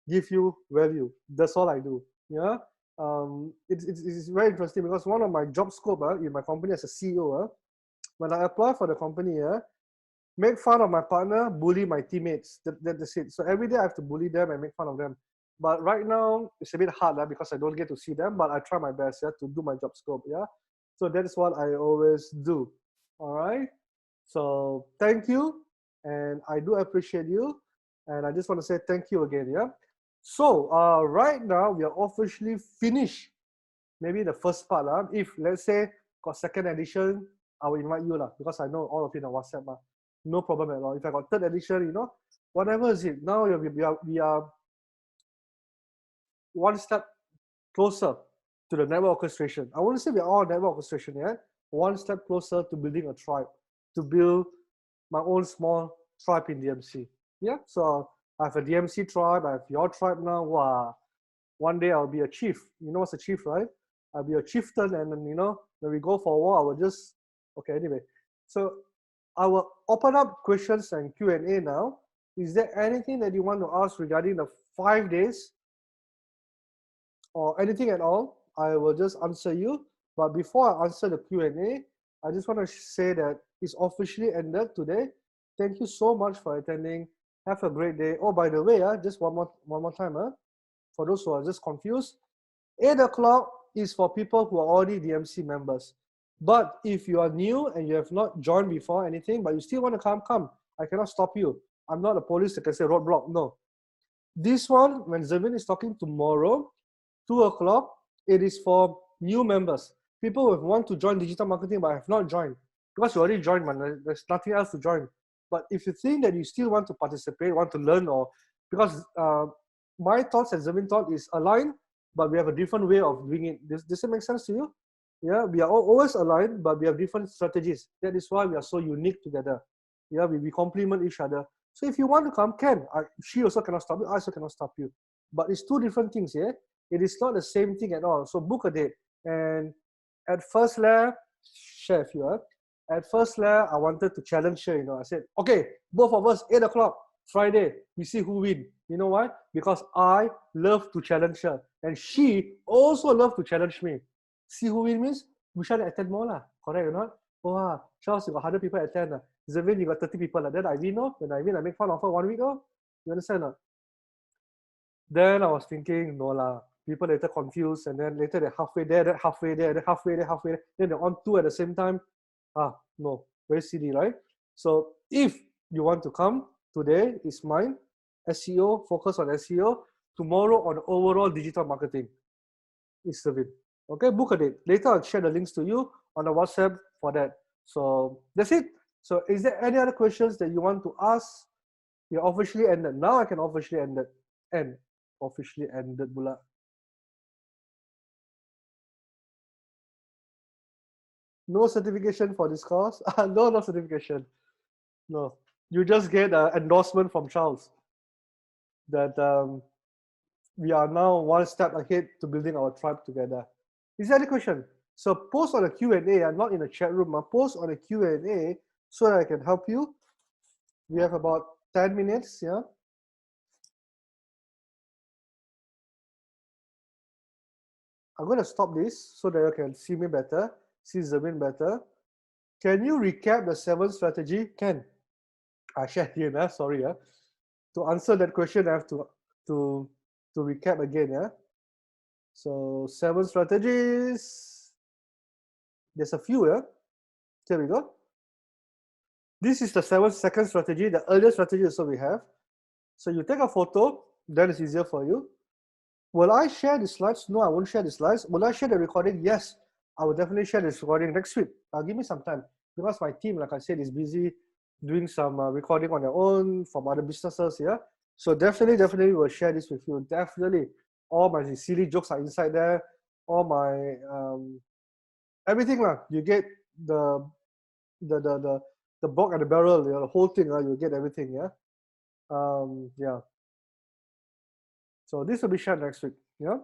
give you value. That's all I do. Yeah. It's very interesting, because one of my job scope in my company as a CEO, when I apply for the company, make fun of my partner, bully my teammates. That's it. So every day I have to bully them and make fun of them. But right now it's a bit hard because I don't get to see them, but I try my best to do my job scope. Yeah. So that's what I always do. All right. So thank you, and I do appreciate you, and I just want to say thank you again. Yeah. So right now we are officially finished. Maybe the first part. If let's say got second edition, I will invite you because I know all of you in WhatsApp. No problem at all. If I got third edition, whatever is it. Now we are one step closer to the network orchestration. I wouldn't say we're all network orchestration yet. One step closer to building a tribe, to build my own small tribe in DMC. Yeah, so I have a DMC tribe, I have your tribe now. Wow. One day I'll be a chief. You know what's a chief, right? I'll be a chieftain, and then, you know, when we go for a war, I will just, okay, anyway. So I will open up questions and Q&A now. Is there anything that you want to ask regarding the 5 days or anything at all? I will just answer you. But before I answer the Q&A, I just want to say that it's officially ended today. Thank you so much for attending. Have a great day. Oh, by the way, just one more time, for those who are just confused, 8 o'clock is for people who are already DMC members. But if you are new and you have not joined before anything, but you still want to come. I cannot stop you. I'm not a police that can say roadblock. No. This one, when Zevin is talking tomorrow, 2 o'clock, it is for new members. People who want to join digital marketing but have not joined. Because you already joined, man. There's nothing else to join. But if you think that you still want to participate, want to learn, or because my thoughts and Zevin thought is aligned, but we have a different way of doing it. Does it make sense to you? Yeah, we are always aligned, but we have different strategies. That is why we are so unique together. Yeah, we complement each other. So if you want to come, she also cannot stop you, I also cannot stop you. But it's two different things, yeah? It is not the same thing at all. So book a date. And at first layer, share with you, at first layer, I wanted to challenge her, you know. I said, okay, both of us, 8 o'clock, Friday, we see who win. You know why? Because I love to challenge her. And she also loves to challenge me. See who win means? We shall attend more lah. Correct or not? Oh, Charles, you got 100 people attend. Zevin, you got 30 people. Then I win, no? When I win, I make fun of her 1 week, oh? You understand? No? Then I was thinking, no lah. People later confused, and then later they're halfway there, then halfway there, then halfway there, halfway there. Then they're on two at the same time. No, very silly, right? So if you want to come, today is mine. SEO, focus on SEO. Tomorrow on overall digital marketing. Is Zevin. Okay, book a date. Later I'll share the links to you on the WhatsApp for that. So that's it. So is there any other questions that you want to ask? You're officially ended. Now I can officially end it. End. Officially ended pula. No certification for this course? No certification. No. You just get an endorsement from Charles that we are now one step ahead to building our tribe together. Is there any question? So post on a Q&A. I'm not in a chat room. Post on a Q&A so that I can help you. We have about 10 minutes, yeah? I'm going to stop this so that you can see me better, see Zevin better. Can you recap the 7th strategy? Can. I shared here, sorry. To answer that question, I have to recap again. Yeah. So 7 strategies. There's a few. Yeah. Here we go. This is the second strategy. The earlier strategy also we have. So you take a photo, then it's easier for you. Will I share the slides? No, I won't share the slides. Will I share the recording? Yes, I will definitely share this recording next week. Give me some time because my team, like I said, is busy doing some recording on their own from other businesses. Yeah, so definitely we'll share this with you. Definitely, all my silly jokes are inside there. All my everything lah. You get the box and the barrel. The whole thing. You get everything. Yeah. Yeah. So this will be shared next week. Yeah.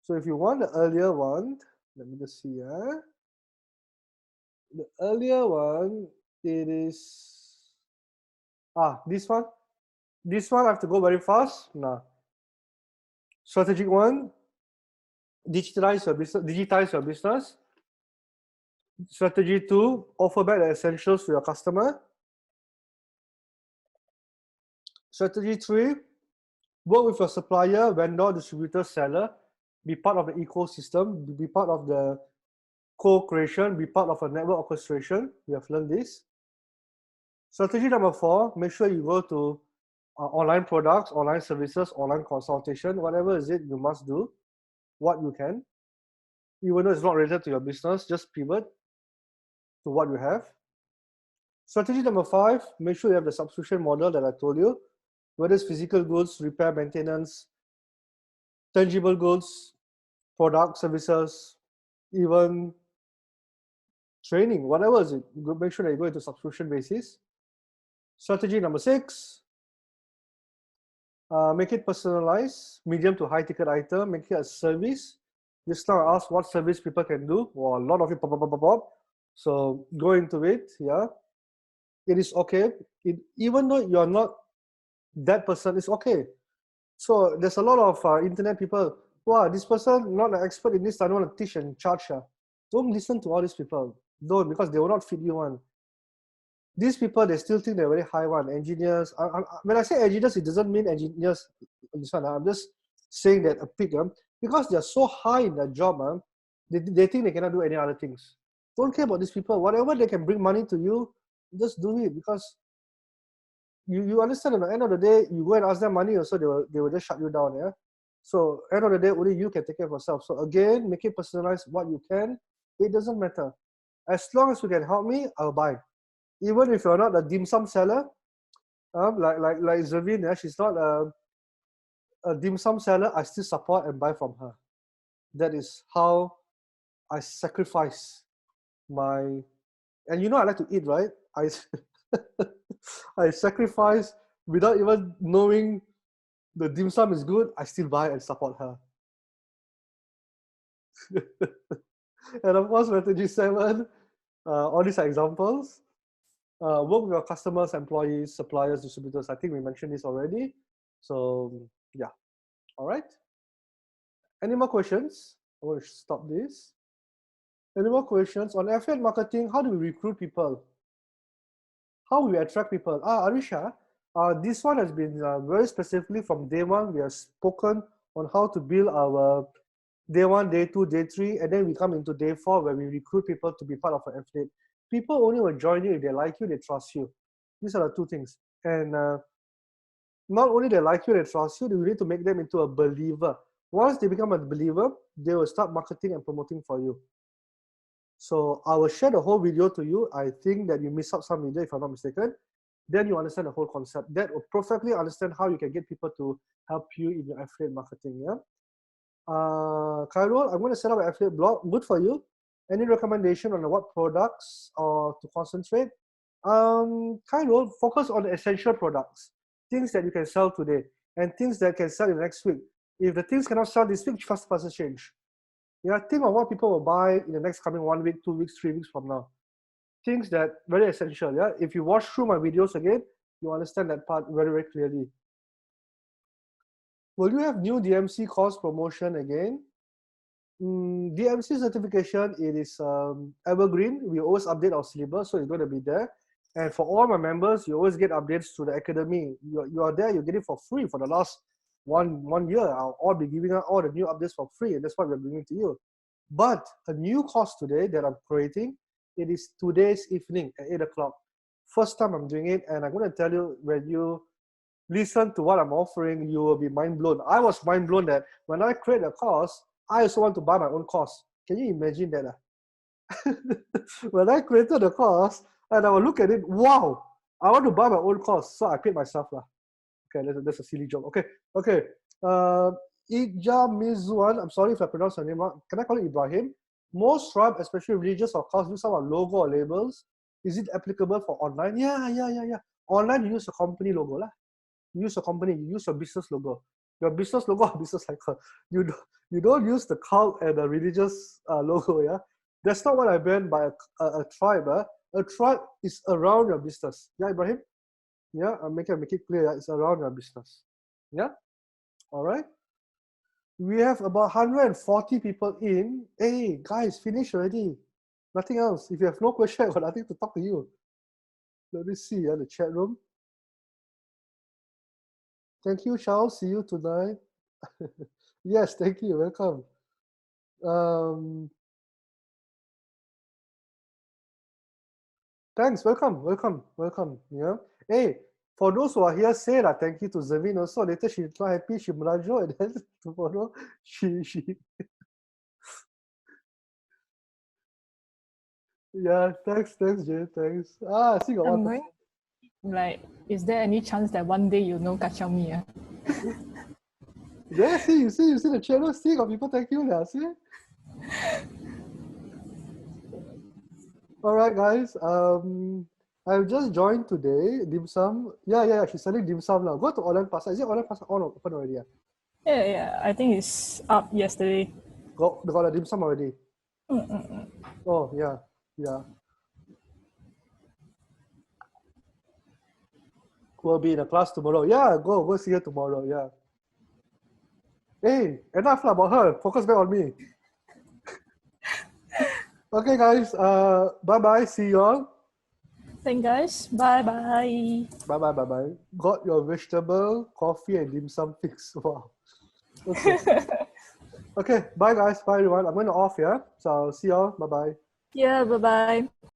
So if you want the earlier one, let me just see. The earlier one, it is this one. This one I have to go very fast. Nah. Strategic one, digitize your business. Strategy 2, offer back the essentials to your customer. Strategy 3, work with your supplier, vendor, distributor, seller. Be part of the ecosystem. Be part of the co-creation. Be part of a network orchestration. We have learned this. Strategy number 4, make sure you go to online products, online services, online consultation, whatever is it you must do, what you can. Even though it's not related to your business, just pivot to what you have. Strategy number 5, make sure you have the subscription model that I told you, whether it's physical goods, repair, maintenance, tangible goods, products, services, even training, whatever is it. Make sure that you go into subscription basis. Strategy number 6, make it personalized, medium to high ticket item, make it a service. Just now I asked what service people can do. Well, a lot of it pop. So go into it, yeah. It is okay. Even though you're not that person, it's okay. So there's a lot of internet people, wow, this person not an expert in this, I don't want to teach and charge her. Don't listen to all these people. Don't, because they will not fit you on. These people, they still think they're very high one. Engineers, when I say engineers, it doesn't mean engineers. This one, I'm just saying that a pig, because they're so high in their job, they think they cannot do any other things. Don't care about these people. Whatever they can bring money to you, just do it, because you understand at the end of the day, you go and ask them money also, they will just shut you down, yeah. So end of the day, only you can take care of yourself. So again, make it personalized what you can. It doesn't matter. As long as you can help me, I'll buy. Even if you're not a dim sum seller, like Zavin, yeah, she's not a dim sum seller, I still support and buy from her. That is how I sacrifice my, and you know I like to eat, right? I sacrifice without even knowing the dim sum is good, I still buy and support her. And of course, strategy 7, all these are examples. Work with your customers, employees, suppliers, distributors. I think we mentioned this already. So yeah, all right. Any more questions? I want to stop this. Any more questions on affiliate marketing? How do we recruit people? How we attract people? Arisha, this one has been very specifically from day one. We have spoken on how to build our day 1, day 2, day 3, and then we come into day 4 where we recruit people to be part of an affiliate. People only will join you if they like you, they trust you. These are the two things. And not only they like you, they trust you, you need to make them into a believer. Once they become a believer, they will start marketing and promoting for you. So I will share the whole video to you. I think that you miss out some video if I'm not mistaken. Then you understand the whole concept. That will perfectly understand how you can get people to help you in your affiliate marketing. Yeah. Khairul, I'm going to set up an affiliate blog. Good for you. Any recommendation on what products or to concentrate? Khairul, focus on the essential products, things that you can sell today, and things that can sell in the next week. If the things cannot sell this week, faster change. Yeah, think of what people will buy in the next coming 1 week, 2 weeks, 3 weeks from now. Things that very essential. Yeah, if you watch through my videos again, you understand that part very, very clearly. Will you have new DMC course promotion again? DMC certification, it is evergreen. We always update our syllabus, so it's going to be there. And for all my members, you always get updates to the academy. You are there, you get it for free for the last one year. I'll all be giving out all the new updates for free, and that's what we're bringing to you. But a new course today that I'm creating, it is today's evening at 8 o'clock. First time I'm doing it, and I'm going to tell you, when you listen to what I'm offering, you will be mind blown. I was mind blown that when I create a course, I also want to buy my own course. Can you imagine that? When I created the course, and I will look at it, wow, I want to buy my own course. So I paid myself. Okay, that's a silly joke. Okay. Ija Mizuan, I'm sorry if I pronounce her name wrong. Can I call it Ibrahim? Most tribe, especially religious or cults, use our logo or labels. Is it applicable for online? Yeah. Online, you use a company logo. You use a company, you use your business logo. Your business logo or business icon. You don't use the cult and the religious logo, yeah? That's not what I meant by a tribe. A tribe is around your business. Yeah, Ibrahim? Yeah, I'll make it clear. Yeah? It's around your business. Yeah? All right? We have about 140 people in. Hey, guys, finish already. Nothing else. If you have no question, I got nothing to talk to you. Let me see the chat room. Thank you, Charles. See you tonight. Yes, thank you. Welcome. Thanks. Welcome. Yeah. Hey, for those who are here, say that thank you to Zavin also. Later she's not happy, she merajuk, and then tomorrow she yeah, thanks, Jay. Thanks. I see got one. going, like, is there any chance that one day you know kacau me? Yeah, you see the channel, see, got people thank you now, see? All right, guys. I've just joined today. Dim sum. Yeah. She's selling dim sum now. Go to online pasar. Is it online pasar on or open already? Yeah. Yeah. I think it's up yesterday. Got a dim sum already. Oh yeah. We'll be in a class tomorrow. Yeah, go see her tomorrow. Yeah. Hey, enough lah about her. Focus back on me. Okay, guys. Bye bye. See you all. Thank guys. Bye bye. Bye. Got your vegetable, coffee, and dim sum fix. Wow. Okay. Okay. Bye, guys. Bye, everyone. I'm going to off. Yeah. So I'll see y'all. Bye bye. Yeah. Bye bye.